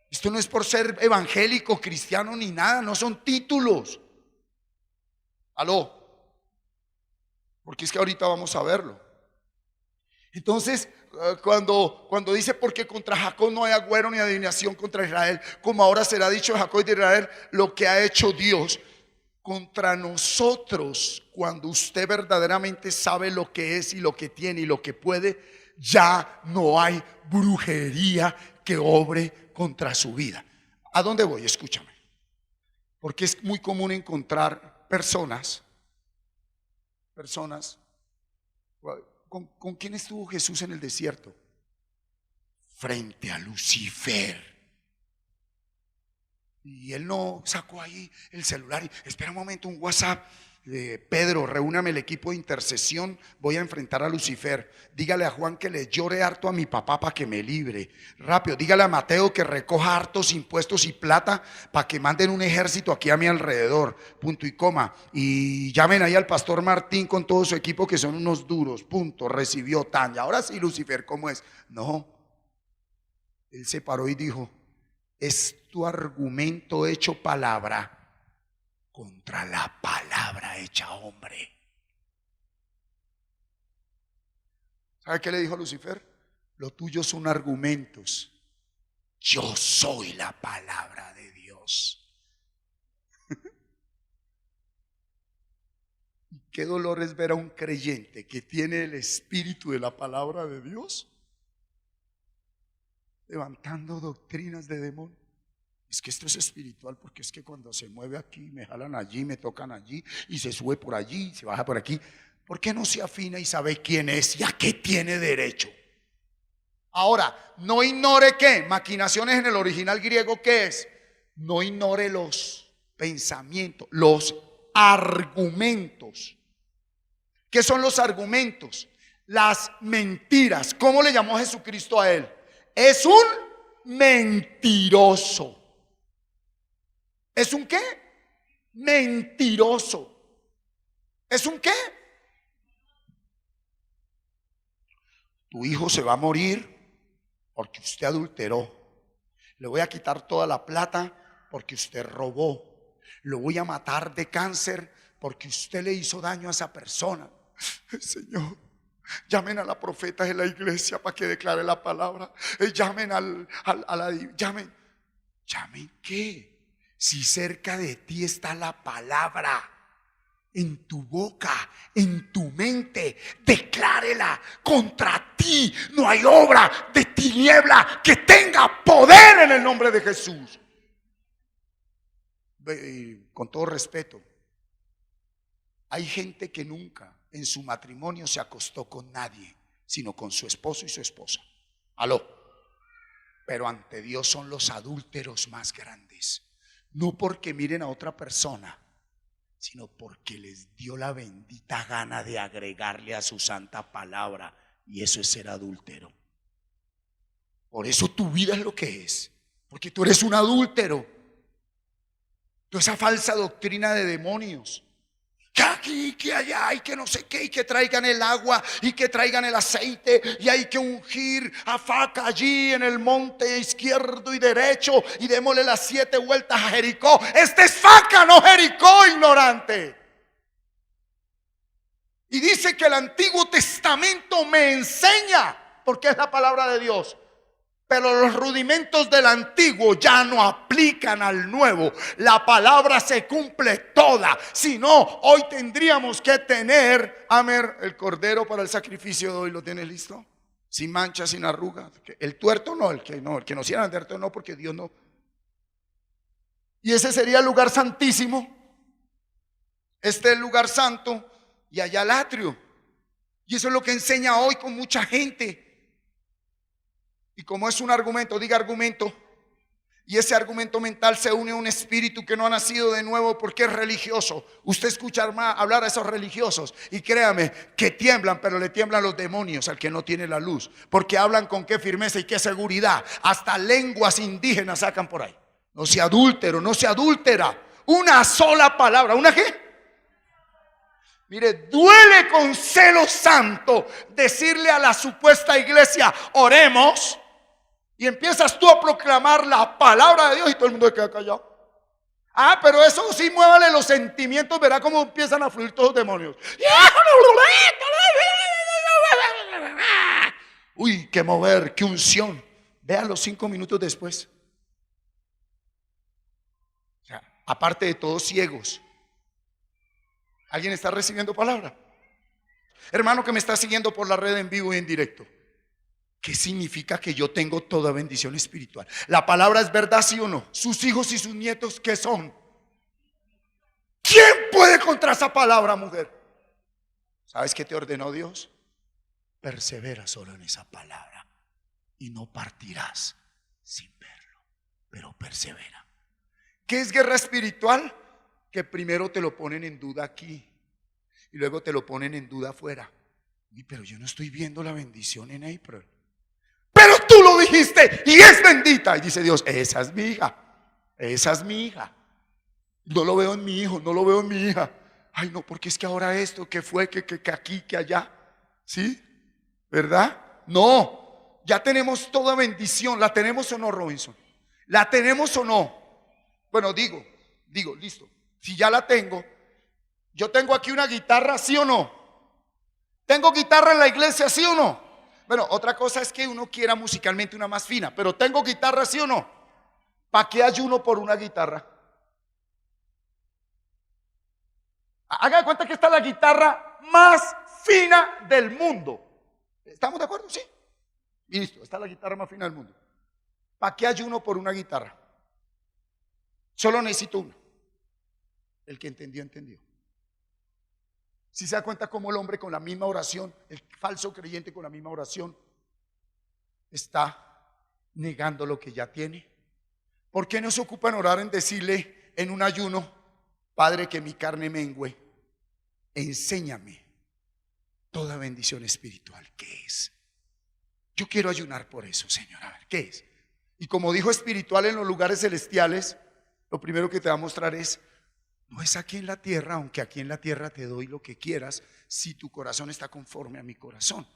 Esto no es por ser evangélico, cristiano ni nada, no son títulos. Aló. Porque es que ahorita vamos a verlo. Entonces, cuando dice, porque contra Jacob no hay agüero ni adivinación contra Israel, como ahora será dicho de Jacob y de Israel, lo que ha hecho Dios contra nosotros, cuando usted verdaderamente sabe lo que es y lo que tiene y lo que puede, ya no hay brujería que obre contra su vida. ¿A dónde voy? Escúchame. Porque es muy común encontrar personas. ¿Con quién estuvo Jesús en el desierto? Frente a Lucifer. Y él no sacó ahí el celular y espera un momento, un WhatsApp. Pedro, reúname el equipo de intercesión, voy a enfrentar a Lucifer. Dígale a Juan que le llore harto a mi papá para que me libre. Rápido, dígale a Mateo que recoja hartos impuestos y plata para que manden un ejército aquí a mi alrededor. Punto y coma. Y llamen ahí al pastor Martín con todo su equipo que son unos duros. Punto, recibió tan. Y ahora sí, Lucifer, ¿cómo es? No. Él se paró y dijo, es tu argumento hecho palabra contra la palabra hecha hombre. ¿Sabe qué le dijo Lucifer? Lo tuyo son argumentos. Yo soy la palabra de Dios. Y qué dolor es ver a un creyente que tiene el espíritu de la palabra de Dios levantando doctrinas de demonio. Es que esto es espiritual, porque es que cuando se mueve aquí, me jalan allí, me tocan allí, y se sube por allí, se baja por aquí. ¿Por qué no se afina y sabe quién es y a qué tiene derecho? Ahora, no ignore qué, maquinaciones en el original griego, ¿qué es? No ignore los pensamientos, los argumentos. ¿Qué son los argumentos? Las mentiras. ¿Cómo le llamó Jesucristo a él? Es un mentiroso. ¿Es un qué? Mentiroso. ¿Es un qué? Tu hijo se va a morir porque usted adulteró. Le voy a quitar toda la plata porque usted robó. Lo voy a matar de cáncer porque usted le hizo daño a esa persona. Señor, llamen a la profeta de la iglesia para que declare la palabra. Llamen llamen ¿qué? Si cerca de ti está la palabra, en tu boca, en tu mente, declárela. Contra ti no hay obra de tiniebla que tenga poder en el nombre de Jesús. Con todo respeto, hay gente que nunca en su matrimonio se acostó con nadie, sino con su esposo y su esposa. Aló. Pero ante Dios son los adúlteros más grandes. No porque miren a otra persona, sino porque les dio la bendita gana de agregarle a su santa palabra. Y eso es ser adúltero. Por eso tu vida es lo que es. Porque tú eres un adúltero. Toda esa falsa doctrina de demonios, que aquí, que allá, y que no sé qué, y que traigan el agua, y que traigan el aceite, y hay que ungir a Faca allí en el monte izquierdo y derecho, y démosle las 7 vueltas a Jericó. Este es Faca, no Jericó, ignorante. Y dice que el Antiguo Testamento me enseña, porque es la palabra de Dios. Pero los rudimentos del antiguo ya no aplican al nuevo. La palabra se cumple toda. Si no, hoy tendríamos que tener, Amer, el cordero para el sacrificio de hoy. ¿Lo tienes listo? Sin mancha, sin arruga. El tuerto no, el que nos hicieran tuerto no, porque Dios no. Y ese sería el lugar santísimo. Este es el lugar santo y allá el atrio. Y eso es lo que enseña hoy con mucha gente. Y como es un argumento, diga argumento, y ese argumento mental se une a un espíritu que no ha nacido de nuevo porque es religioso. Usted escucha hablar a esos religiosos y créame que tiemblan, pero le tiemblan los demonios al que no tiene la luz, porque hablan con qué firmeza y qué seguridad. Hasta lenguas indígenas sacan por ahí. No sea adúltero, no se adúltera. Una sola palabra, ¿una qué? Mire, duele con celo santo decirle a la supuesta iglesia, oremos. Y empiezas tú a proclamar la palabra de Dios y todo el mundo queda callado. Ah, pero eso sí, muévale los sentimientos, verá cómo empiezan a fluir todos los demonios. Uy, qué mover, qué unción. Vean los 5 minutos después. O sea, aparte de todos ciegos. ¿Alguien está recibiendo palabra? Hermano que me está siguiendo por la red en vivo y en directo, ¿qué significa que yo tengo toda bendición espiritual? ¿La palabra es verdad, sí o no? ¿Sus hijos y sus nietos qué son? ¿Quién puede contra esa palabra, mujer? ¿Sabes qué te ordenó Dios? Persevera solo en esa palabra y no partirás sin verlo, pero persevera. ¿Qué es guerra espiritual? Que primero te lo ponen en duda aquí y luego te lo ponen en duda afuera. Pero yo no estoy viendo la bendición en April. Pero tú lo dijiste y es bendita. Y dice Dios, esa es mi hija, esa es mi hija. No lo veo en mi hijo, no lo veo en mi hija. Ay no, porque es que ahora esto, que fue, que aquí, que allá. ¿Sí? ¿Verdad? No, ya tenemos toda bendición. ¿La tenemos o no, Robinson? ¿La tenemos o no? Bueno, digo, listo. Si ya la tengo, yo tengo aquí una guitarra, ¿sí o no? ¿Tengo guitarra en la iglesia, sí o no? Bueno, otra cosa es que uno quiera musicalmente una más fina, pero ¿tengo guitarra, sí o no? ¿Para qué ayuno por una guitarra? Haga de cuenta que esta es la guitarra más fina del mundo. ¿Estamos de acuerdo? Sí. Y listo, esta es la guitarra más fina del mundo. ¿Para qué ayuno por una guitarra? Solo necesito una. El que entendió, entendió. Si se da cuenta cómo el hombre con la misma oración, el falso creyente con la misma oración, está negando lo que ya tiene. ¿Por qué no se ocupa en orar en decirle en un ayuno, Padre, que mi carne mengüe, enséñame toda bendición espiritual? ¿Qué es? Yo quiero ayunar por eso, Señor. A ver, ¿qué es? Y como dijo espiritual en los lugares celestiales, lo primero que te va a mostrar es, no es aquí en la tierra, aunque aquí en la tierra te doy lo que quieras, si tu corazón está conforme a mi corazón.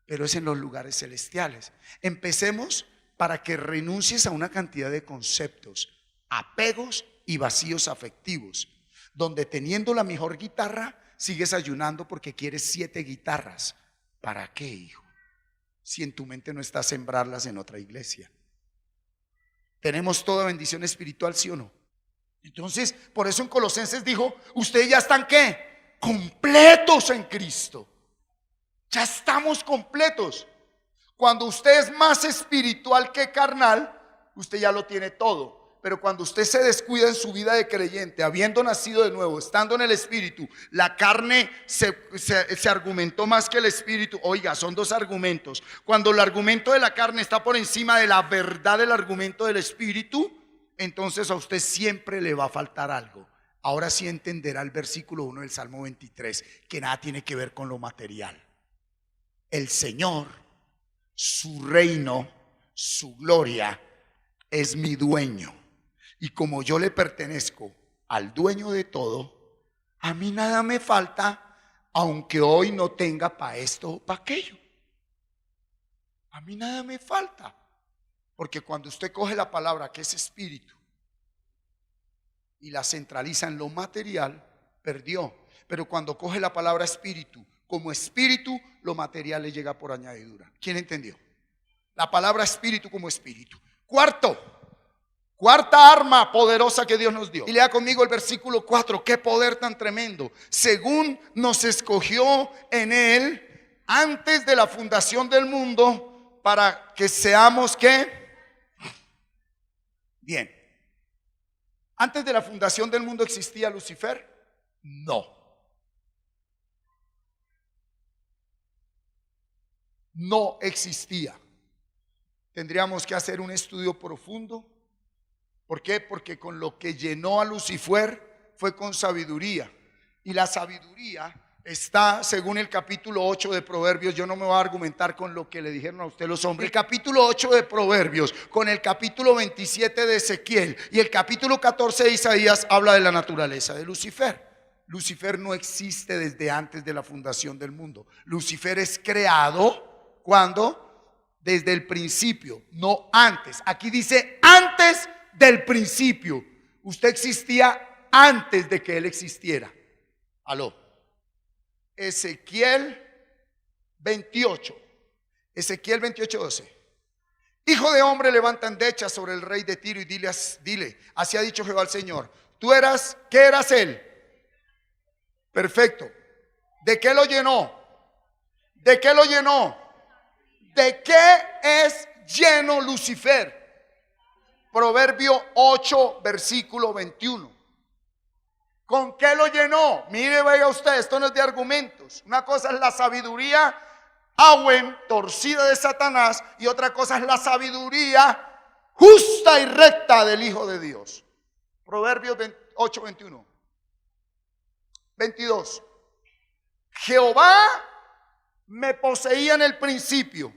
Pero es en los lugares celestiales. Empecemos para que renuncies a una cantidad de conceptos, apegos y vacíos afectivos, donde teniendo la mejor guitarra, sigues ayunando porque quieres 7 guitarras. ¿Para qué, hijo? Si en tu mente no está sembrarlas en otra iglesia. ¿Tenemos toda bendición espiritual, sí o no? Entonces, por eso en Colosenses dijo, ustedes ya están ¿qué? Completos en Cristo. Ya estamos completos. Cuando usted es más espiritual que carnal, usted ya lo tiene todo. Pero cuando usted se descuida en su vida de creyente, habiendo nacido de nuevo, estando en el espíritu, la carne se argumentó más que el espíritu. Oiga, son 2 argumentos. Cuando el argumento de la carne está por encima de la verdad del argumento del espíritu, entonces a usted siempre le va a faltar algo. Ahora sí entenderá el versículo 1 del Salmo 23, que nada tiene que ver con lo material. El Señor, su reino, su gloria, es mi dueño. Y como yo le pertenezco al dueño de todo, a mí nada me falta, aunque hoy no tenga para esto o para aquello. A mí nada me falta. Porque cuando usted coge la palabra que es espíritu y la centraliza en lo material, perdió. Pero cuando coge la palabra espíritu como espíritu, lo material le llega por añadidura. ¿Quién entendió? La palabra espíritu como espíritu. Cuarta arma poderosa que Dios nos dio. Y lea conmigo el versículo 4. Qué poder tan tremendo. Según nos escogió en Él antes de la fundación del mundo, para que seamos ¿qué? Bien. ¿Antes de la fundación del mundo existía Lucifer? No. No existía. Tendríamos que hacer un estudio profundo. ¿Por qué? Porque con lo que llenó a Lucifer fue con sabiduría. Y la sabiduría está, según el capítulo 8 de Proverbios. Yo no me voy a argumentar con lo que le dijeron a usted los hombres. El capítulo 8 de Proverbios, con el capítulo 27 de Ezequiel y el capítulo 14 de Isaías habla de la naturaleza de Lucifer. Lucifer no existe desde antes de la fundación del mundo. Lucifer es creado cuando, desde el principio, no antes. Aquí dice antes del principio. Usted existía antes de que Él existiera. Aló. Ezequiel 28. Ezequiel 28:12. Hijo de hombre, levanta endecha sobre el rey de Tiro y dile, así ha dicho Jehová el Señor. Tú eras, ¿qué eras él? Perfecto. ¿De qué lo llenó? ¿De qué lo llenó? ¿De qué es lleno Lucifer? Proverbio 8, versículo 21. ¿Con qué lo llenó? Mire, vaya usted, esto no es de argumentos. Una cosa es la sabiduría torcida de Satanás, y otra cosa es la sabiduría justa y recta del Hijo de Dios. Proverbios 8, 21. 22. Jehová me poseía en el principio,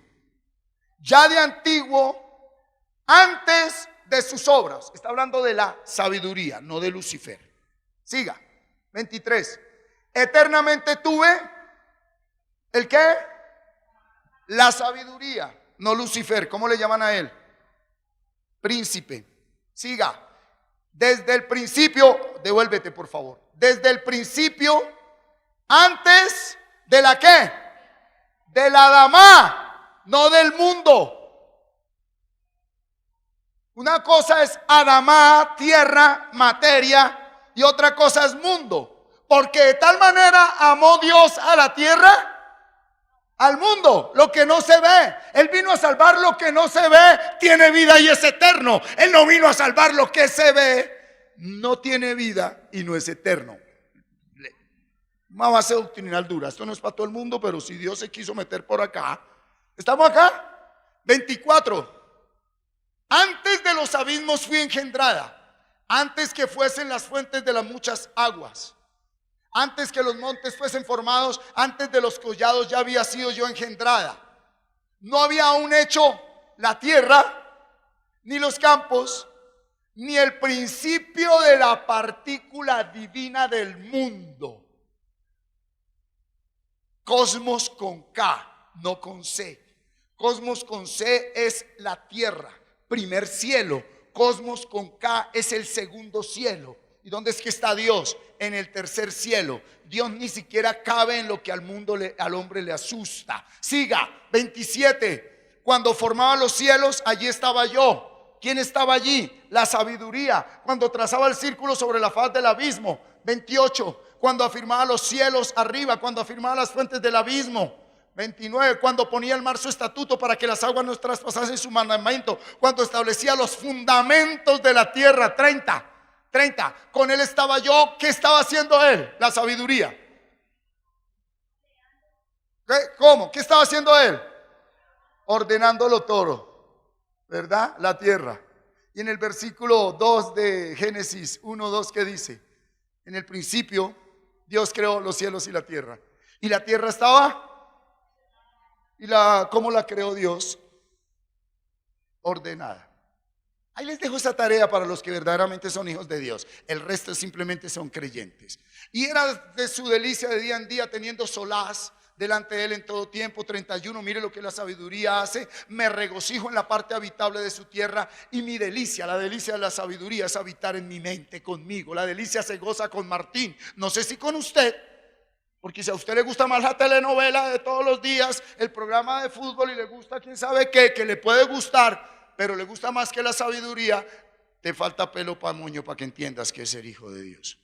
ya de antiguo, antes de sus obras. Está hablando de la sabiduría, no de Lucifer. Siga. 23. Eternamente tuve, ¿el qué? La sabiduría, no Lucifer. ¿Cómo le llaman a él? Príncipe. Siga. Desde el principio, devuélvete por favor. Desde el principio, antes de la ¿qué? De la Adamá, no del mundo. Una cosa es Adamá, tierra, materia, y otra cosa es mundo. Porque de tal manera amó Dios a la tierra, al mundo, lo que no se ve. Él vino a salvar lo que no se ve, tiene vida y es eterno. Él no vino a salvar lo que se ve, no tiene vida y no es eterno. Una base doctrinal dura. Esto no es para todo el mundo, pero si Dios se quiso meter por acá. ¿Estamos acá? 24. Antes de los abismos fui engendrada, antes que fuesen las fuentes de las muchas aguas. Antes que los montes fuesen formados, antes de los collados ya había sido yo engendrada. No había aún hecho la tierra, ni los campos, ni el principio de la partícula divina del mundo. Cosmos con K, no con C. Cosmos con C es la tierra, primer cielo. Cosmos con K es el segundo cielo. ¿Y dónde es que está Dios? En el tercer cielo. Dios ni siquiera cabe en lo que al hombre le asusta. Siga. 27. Cuando formaba los cielos, allí estaba yo. ¿Quién estaba allí? La sabiduría. Cuando trazaba el círculo sobre la faz del abismo. 28. Cuando afirmaba los cielos arriba. Cuando afirmaba las fuentes del abismo. 29. Cuando ponía el mar su estatuto para que las aguas no traspasasen su mandamiento. Cuando establecía los fundamentos de la tierra. 30. Con él estaba yo. ¿Qué estaba haciendo él? La sabiduría. ¿Qué? ¿Cómo? ¿Qué estaba haciendo él? Ordenándolo todo, ¿verdad? La tierra. Y en el versículo 2 de Génesis 1:2, ¿qué dice? En el principio Dios creó los cielos y la tierra. Y la tierra estaba, ¿cómo la creó Dios? Ordenada. Ahí les dejo esa tarea para los que verdaderamente son hijos de Dios. El resto simplemente son creyentes. Y era de su delicia de día en día, teniendo solaz delante de él en todo tiempo. 31. Mire lo que la sabiduría hace. Me regocijo en la parte habitable de su tierra. Y mi delicia, la delicia de la sabiduría es habitar en mi mente conmigo. La delicia se goza con Martín. No sé si con usted, porque si a usted le gusta más la telenovela de todos los días, el programa de fútbol, y le gusta quién sabe qué, que le puede gustar, pero le gusta más que la sabiduría, te falta pelo para moño para que entiendas que es el Hijo de Dios.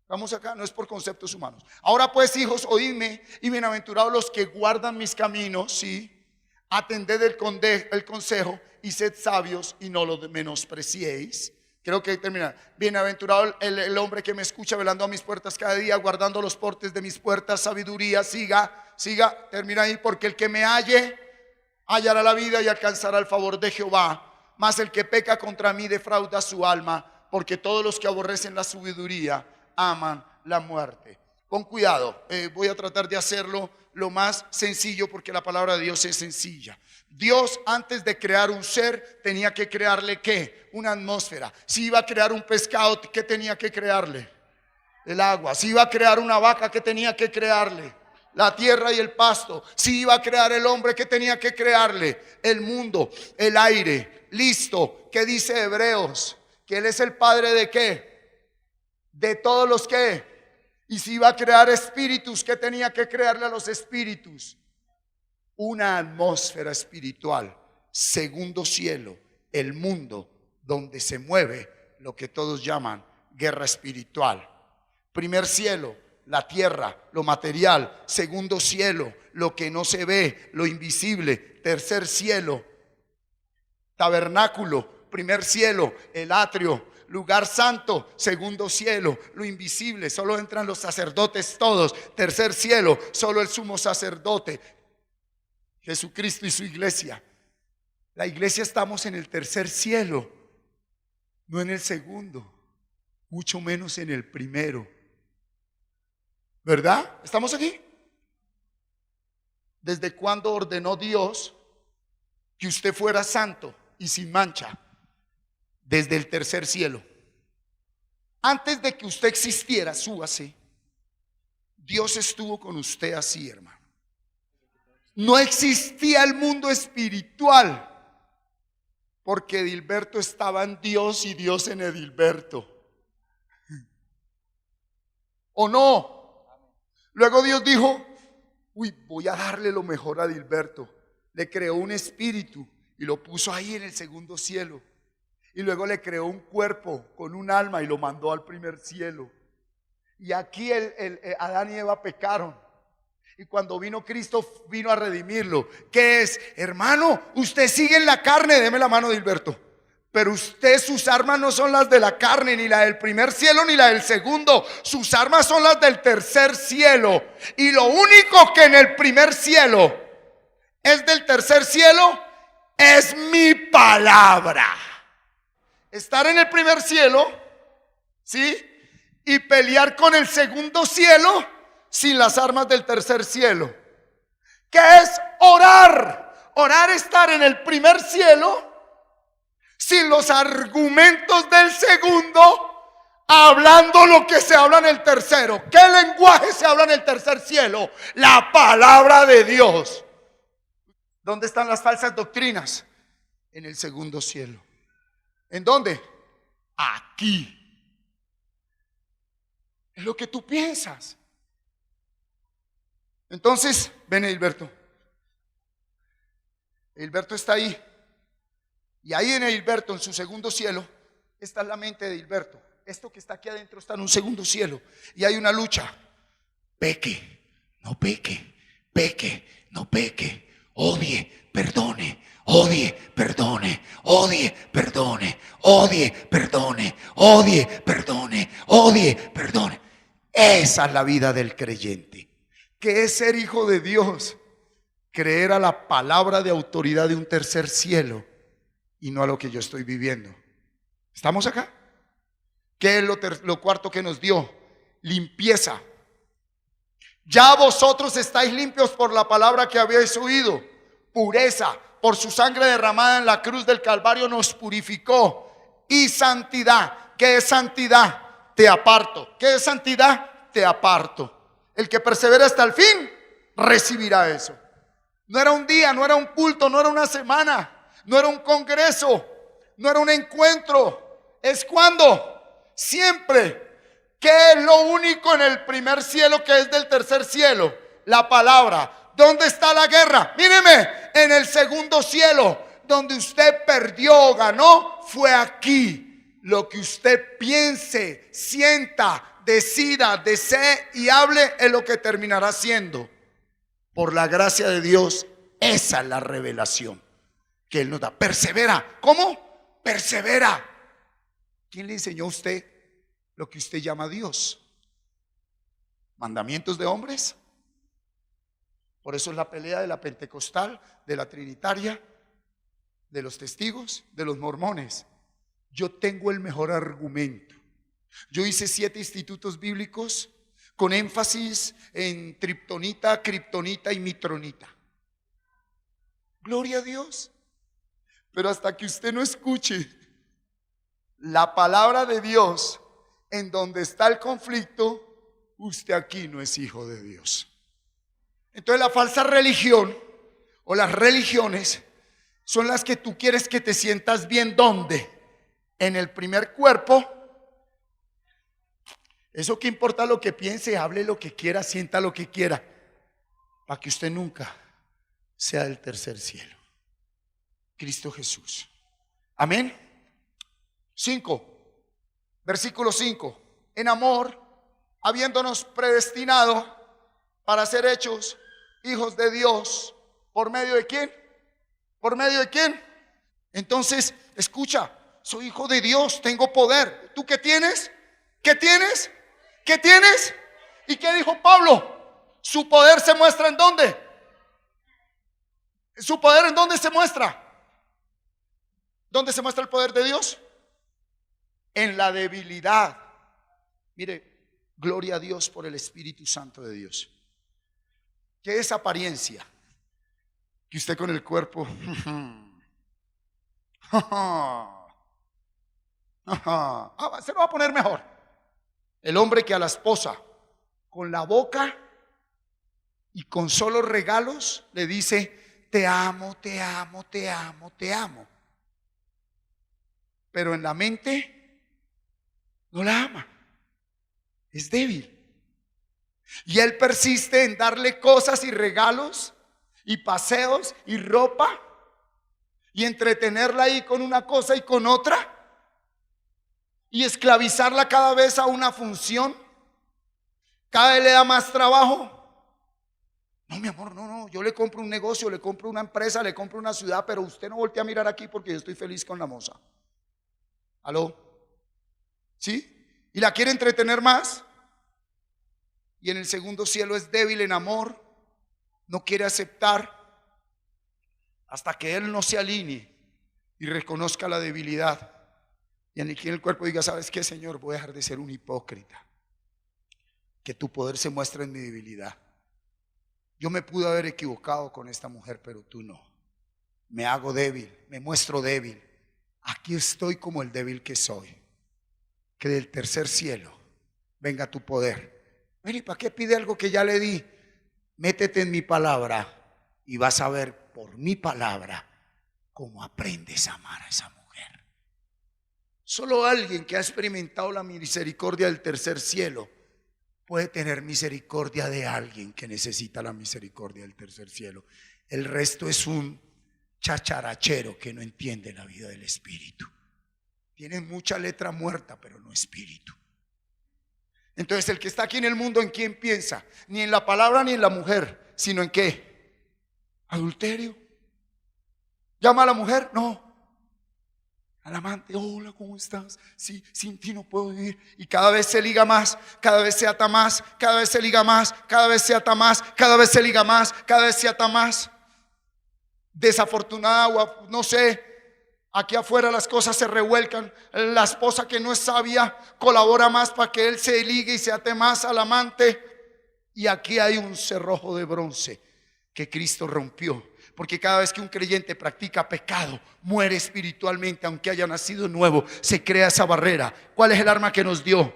Vamos acá, no es por conceptos humanos. Ahora pues, hijos, oídme, y bienaventurados los que guardan mis caminos, ¿sí? Atended el consejo y sed sabios y no lo menospreciéis. Creo que termina. Bienaventurado el hombre que me escucha, velando a mis puertas cada día, guardando los portes de mis puertas. Sabiduría. Siga, termina ahí. Porque el que me halle hallará la vida y alcanzará el favor de Jehová. Mas el que peca contra mí defrauda su alma, porque todos los que aborrecen la sabiduría aman la muerte. Con cuidado, voy a tratar de hacerlo lo más sencillo, porque la palabra de Dios es sencilla. Dios, antes de crear un ser, tenía que crearle ¿qué? Una atmósfera. Si iba a crear un pescado, ¿qué tenía que crearle? El agua. Si iba a crear una vaca, ¿qué tenía que crearle? la tierra y el pasto. Si iba a crear el hombre, ¿qué tenía que crearle? El mundo, el aire. Listo. ¿Qué dice Hebreos? Que Él es el Padre ¿de qué? De todos los que. Y si iba a crear espíritus, ¿qué tenía que crearle a los espíritus? Una atmósfera espiritual. Segundo cielo, el mundo donde se mueve lo que todos llaman guerra espiritual. Primer cielo, la tierra, lo material. Segundo cielo, lo que no se ve, lo invisible. Tercer cielo, tabernáculo. Primer cielo, el atrio. Lugar santo. Segundo cielo, lo invisible. Solo entran los sacerdotes todos. Tercer cielo, solo el sumo sacerdote, Jesucristo y su iglesia. La iglesia estamos en el tercer cielo, no en el segundo, mucho menos en el primero. ¿Verdad? ¿Estamos aquí? ¿Desde cuándo ordenó Dios que usted fuera santo y sin mancha? Desde el tercer cielo. Antes de que usted existiera, súbase, Dios estuvo con usted así, hermano. No existía el mundo espiritual, porque Edilberto estaba en Dios y Dios en Edilberto. ¿O no? Luego Dios dijo: uy, voy a darle lo mejor a Edilberto. Le creó un espíritu y lo puso ahí en el segundo cielo. Y luego le creó un cuerpo con un alma y lo mandó al primer cielo. Y aquí Adán y Eva pecaron. Y cuando vino Cristo, vino a redimirlo. ¿Qué es? Hermano, usted sigue en la carne. Deme la mano de Hilberto. Pero usted, sus armas no son las de la carne, ni la del primer cielo, ni la del segundo. Sus armas son las del tercer cielo. Y lo único que en el primer cielo es del tercer cielo es mi palabra. Estar en el primer cielo, ¿sí? Y pelear con el segundo cielo sin las armas del tercer cielo. ¿Qué es orar? Orar, estar en el primer cielo sin los argumentos del segundo, hablando lo que se habla en el tercero. ¿Qué lenguaje se habla en el tercer cielo? La palabra de Dios. ¿Dónde están las falsas doctrinas? En el segundo cielo. ¿En dónde? Aquí. Es lo que tú piensas. Entonces, ven Edilberto. Edilberto está ahí. Y ahí en Edilberto, en su segundo cielo, está la mente de Edilberto. Esto que está aquí adentro está en un segundo cielo. Y hay una lucha. Peque, no peque. Peque, no peque. Odie, perdone. Odie, perdone. Odie, perdone. Odie, perdone. Odie, perdone. Odie, perdone. Esa es la vida del creyente. ¿Qué es ser hijo de Dios? Creer a la palabra de autoridad de un tercer cielo y no a lo que yo estoy viviendo. ¿Estamos acá? ¿Qué es lo cuarto que nos dio? Limpieza. Ya vosotros estáis limpios por la palabra que habéis oído. Pureza. Por su sangre derramada en la cruz del Calvario nos purificó. Y santidad. ¿Qué es santidad? Te aparto. ¿Qué es santidad? Te aparto. El que persevera hasta el fin recibirá eso. No era un día, no era un culto, no era una semana, no era un congreso, no era un encuentro. Es cuando, siempre. ¿Qué es lo único en el primer cielo que es del tercer cielo? La palabra. ¿Dónde está la guerra? Míreme, en el segundo cielo. Donde usted perdió o ganó fue aquí. Lo que usted piense, sienta, decida, desee y hable es lo que terminará siendo. Por la gracia de Dios, esa es la revelación que Él nos da. Persevera. ¿Cómo? Persevera. ¿Quién le enseñó a usted lo que usted llama Dios? ¿Mandamientos de hombres? Por eso es la pelea de la pentecostal, de la trinitaria, de los testigos, de los mormones. Yo tengo el mejor argumento. Yo hice 7 institutos bíblicos con énfasis en triptonita, kriptonita y mitronita. Gloria a Dios. Pero hasta que usted no escuche la palabra de Dios en donde está el conflicto, usted aquí no es hijo de Dios. Entonces la falsa religión o las religiones son las que tú quieres que te sientas bien. ¿Dónde? En el primer cuerpo. Eso que importa lo que piense, hable lo que quiera, sienta lo que quiera, para que usted nunca sea del tercer cielo. Cristo Jesús. Amén. 5, versículo 5. En amor, habiéndonos predestinado para ser hechos hijos de Dios. ¿Por medio de quién? ¿Por medio de quién? Entonces, escucha, soy hijo de Dios, tengo poder. ¿Tú qué tienes? ¿Qué tienes? ¿Qué tienes? ¿Y qué dijo Pablo? Su poder se muestra ¿en dónde? ¿Su poder en dónde se muestra? ¿Dónde se muestra el poder de Dios? En la debilidad. Mire, gloria a Dios por el Espíritu Santo de Dios. ¿Qué es apariencia? Que usted con el cuerpo se lo va a poner mejor. El hombre que a la esposa con la boca y con solo regalos le dice: te amo, te amo, te amo, te amo. Pero en la mente no la ama. Es débil. Y él persiste en darle cosas y regalos y paseos y ropa y entretenerla ahí con una cosa y con otra y esclavizarla cada vez a una función. Cada vez le da más trabajo. No, mi amor, no, yo le compro un negocio, le compro una empresa, le compro una ciudad, pero usted no voltea a mirar aquí porque yo estoy feliz con la moza. ¿Aló? ¿Sí? ¿Y la quiere entretener más? Y en el segundo cielo es débil en amor, no quiere aceptar hasta que él no se alinee y reconozca la debilidad. Y aquí en el cuerpo diga: ¿sabes qué, Señor? Voy a dejar de ser un hipócrita. Que tu poder se muestre en mi debilidad. Yo me pude haber equivocado con esta mujer, pero tú no. Me hago débil, me muestro débil. Aquí estoy como el débil que soy. Que del tercer cielo venga tu poder. Mire, ¿para qué pide algo que ya le di? Métete en mi palabra y vas a ver por mi palabra cómo aprendes a amar a esa mujer. Solo alguien que ha experimentado la misericordia del tercer cielo puede tener misericordia de alguien que necesita la misericordia del tercer cielo. El resto es un chacharachero que no entiende la vida del espíritu. Tienen mucha letra muerta, pero no espíritu. Entonces el que está aquí en el mundo, ¿en quién piensa? Ni en la palabra ni en la mujer, sino en ¿qué? Adulterio. ¿Llama a la mujer? No. Al amante: hola, ¿cómo estás? Sí, sin ti no puedo vivir. Y cada vez se liga más, cada vez se ata más, cada vez se liga más, cada vez se ata más, cada vez se liga más, cada vez se ata más. Desafortunada, o no sé, aquí afuera las cosas se revuelcan. La esposa que no es sabia colabora más para que él se ligue y se ate más al amante. Y aquí hay un cerrojo de bronce que Cristo rompió. Porque cada vez que un creyente practica pecado, muere espiritualmente, aunque haya nacido nuevo, se crea esa barrera. ¿Cuál es el arma que nos dio?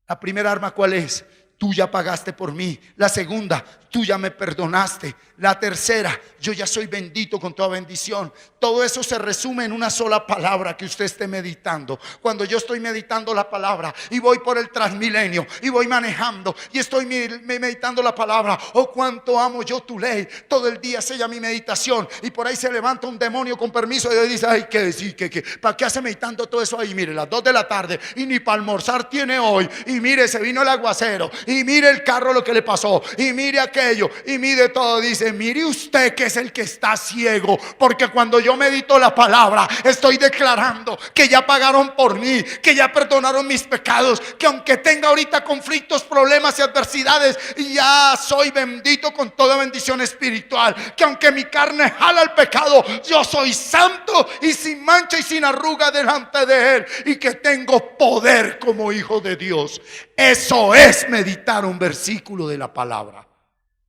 La primera arma, ¿cuál es? Tú ya pagaste por mí. La segunda, tú ya me perdonaste. La tercera, yo ya soy bendito con toda bendición. Todo eso se resume en una sola palabra que usted esté meditando. Cuando yo estoy meditando la palabra y voy por el Transmilenio y voy manejando y estoy meditando la palabra: oh, cuánto amo yo tu ley. Todo el día sella mi meditación. Y por ahí se levanta un demonio con permiso y dice: ay, ¿qué decir? ¿Para qué hace meditando todo eso ahí? Mire, las 2 de la tarde y ni para almorzar tiene hoy. Y mire, se vino el aguacero. Y mire el carro lo que le pasó. Y mire aquello. Y mire todo. Dice: mire usted que es el que está ciego. Porque cuando yo medito la palabra, estoy declarando que ya pagaron por mí, que ya perdonaron mis pecados, que aunque tenga ahorita conflictos, problemas y adversidades, ya soy bendito con toda bendición espiritual. Que aunque mi carne jala al pecado, yo soy santo y sin mancha y sin arruga delante de él. Y que tengo poder como hijo de Dios. Eso es meditar un versículo de la palabra.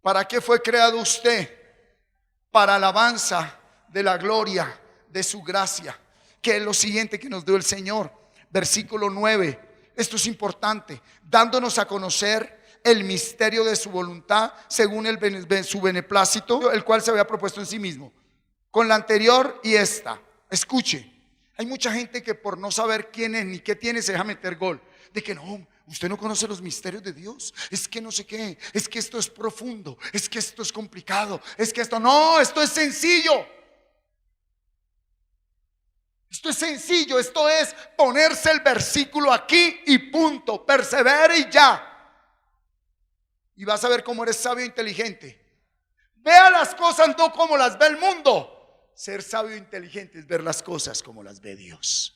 ¿Para qué fue creado usted? Para alabanza de la gloria de su gracia, que es lo siguiente que nos dio el Señor. Versículo 9. Esto es importante: dándonos a conocer el misterio de su voluntad según su beneplácito, el cual se había propuesto en sí mismo. Con la anterior y esta, escuche, hay mucha gente que por no saber quién es ni qué tiene se deja meter gol. De que no, usted no conoce los misterios de Dios, es que no sé qué, es que esto es profundo, es que esto es complicado, es que esto no, esto es sencillo. Esto es sencillo, esto es ponerse el versículo aquí y punto, persevere y ya. Y vas a ver cómo eres sabio e inteligente. Vea las cosas no como las ve el mundo. Ser sabio e inteligente es ver las cosas como las ve Dios.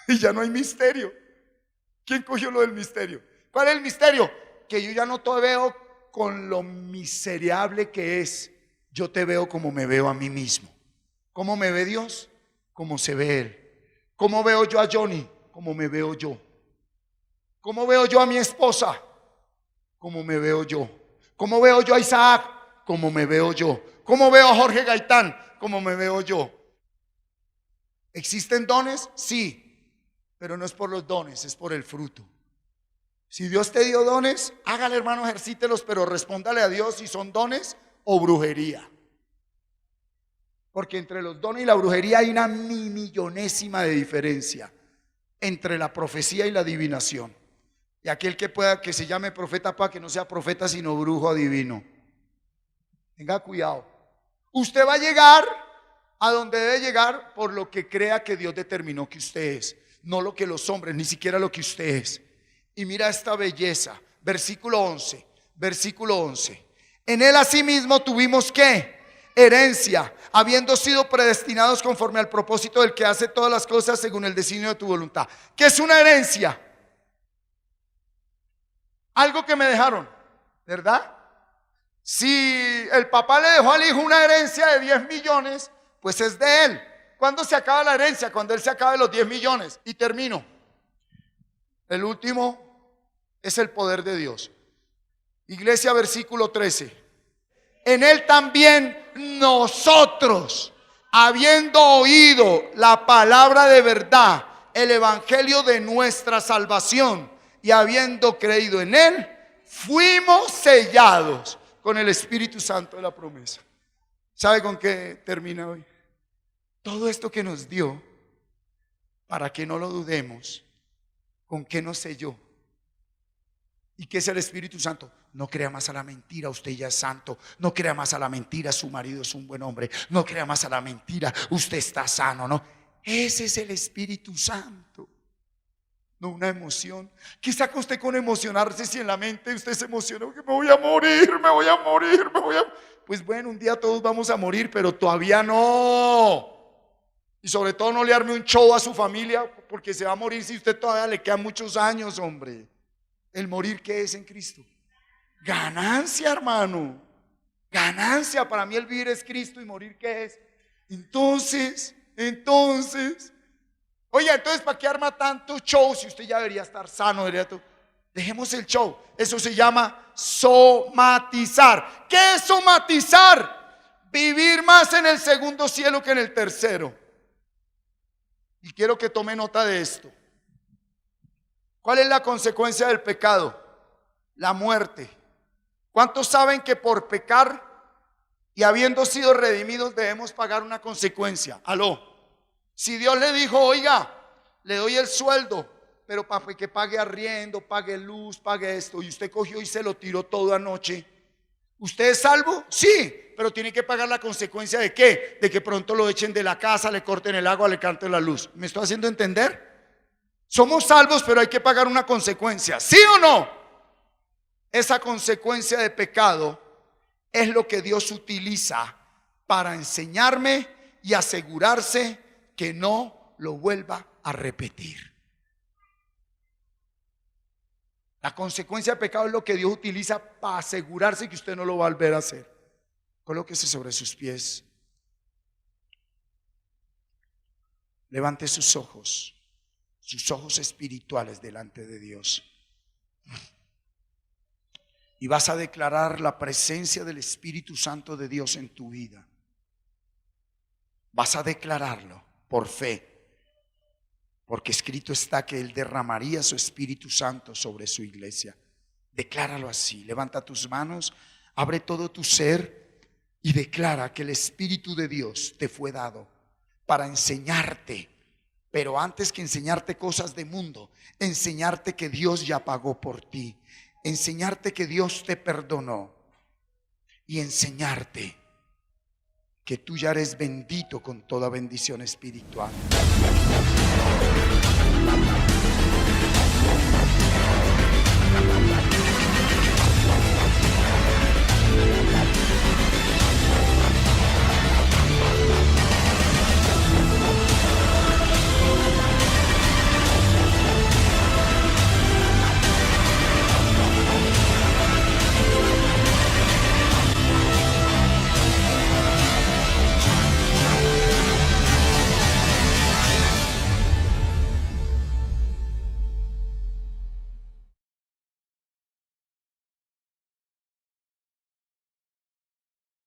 Y ya no hay misterio. ¿Quién cogió lo del misterio? ¿Cuál es el misterio? Que yo ya no te veo con lo miserable que es. Yo te veo como me veo a mí mismo. ¿Cómo me ve Dios? Como se ve Él. ¿Cómo veo yo a Johnny? Como me veo yo. ¿Cómo veo yo a mi esposa? Como me veo yo. ¿Cómo veo yo a Isaac? Como me veo yo. ¿Cómo veo a Jorge Gaitán? Como me veo yo. ¿Existen dones? Sí, pero no es por los dones, es por el fruto. Si Dios te dio dones, hágale, hermano, ejercítelos, pero respóndale a Dios si son dones o brujería. Porque entre los dones y la brujería hay una millonésima de diferencia entre la profecía y la adivinación. Y aquel que pueda que se llame profeta, para que no sea profeta sino brujo adivino. Tenga cuidado. Usted va a llegar a donde debe llegar por lo que crea que Dios determinó que usted es, no lo que los hombres, ni siquiera lo que usted es. Y mira esta belleza, versículo 11, versículo 11. En él asimismo tuvimos ¿qué? Herencia, habiendo sido predestinados conforme al propósito del que hace todas las cosas según el designio de tu voluntad. ¿Qué es una herencia? Algo que me dejaron, ¿verdad? Si el papá le dejó al hijo una herencia de 10 millones, pues es de él. ¿Cuándo se acaba la herencia? Cuando él se acabe los 10 millones. Y termino. El último es el poder de Dios. Iglesia, versículo 13. En él también nosotros, habiendo oído la palabra de verdad, el evangelio de nuestra salvación, y habiendo creído en él, fuimos sellados con el Espíritu Santo de la promesa. ¿Sabe con qué termina hoy? Todo esto que nos dio, para que no lo dudemos, ¿con qué nos selló? ¿Y qué es el Espíritu Santo? No crea más a la mentira, usted ya es santo. No crea más a la mentira, su marido es un buen hombre. No crea más a la mentira, usted está sano, ¿no? Ese es el Espíritu Santo. No una emoción. ¿Qué saca usted con emocionarse si en la mente usted se emociona? Porque me voy a morir, me voy a morir, me voy a... Pues bueno, un día todos vamos a morir, pero todavía no. Y sobre todo no le arme un show a su familia, porque se va a morir si usted todavía le quedan muchos años, hombre. El morir, ¿qué es en Cristo? Ganancia, hermano. Ganancia. Para mí el vivir es Cristo y morir, ¿qué es? Entonces, oye, entonces ¿para qué arma tanto show si usted ya debería estar sano? Dejemos el show. Eso se llama somatizar. ¿Qué es somatizar? Vivir más en el segundo cielo que en el tercero. Y quiero que tome nota de esto. ¿Cuál es la consecuencia del pecado? La muerte. ¿Cuántos saben que por pecar y habiendo sido redimidos debemos pagar una consecuencia? Aló. Si Dios le dijo, oiga, le doy el sueldo, pero para que pague arriendo, pague luz, pague esto, y usted cogió y se lo tiró todo anoche, ¿usted es salvo? Sí, pero tiene que pagar la consecuencia ¿de qué? De que pronto lo echen de la casa, le corten el agua, le canten la luz. ¿Me estoy haciendo entender? Somos salvos, pero hay que pagar una consecuencia, ¿sí o no? Esa consecuencia de pecado es lo que Dios utiliza para enseñarme y asegurarse que no lo vuelva a repetir. La consecuencia de pecado es lo que Dios utiliza para asegurarse que usted no lo va a volver a hacer. Colóquese sobre sus pies. Levante sus ojos espirituales delante de Dios. Y vas a declarar la presencia del Espíritu Santo de Dios en tu vida. Vas a declararlo por fe. porque escrito está que Él derramaría su Espíritu Santo sobre su iglesia. Decláralo así. Levanta tus manos, abre todo tu ser y declara que el Espíritu de Dios te fue dado para enseñarte, pero antes que enseñarte cosas de mundo, enseñarte que Dios ya pagó por ti, enseñarte que Dios te perdonó y enseñarte que tú ya eres bendito con toda bendición espiritual.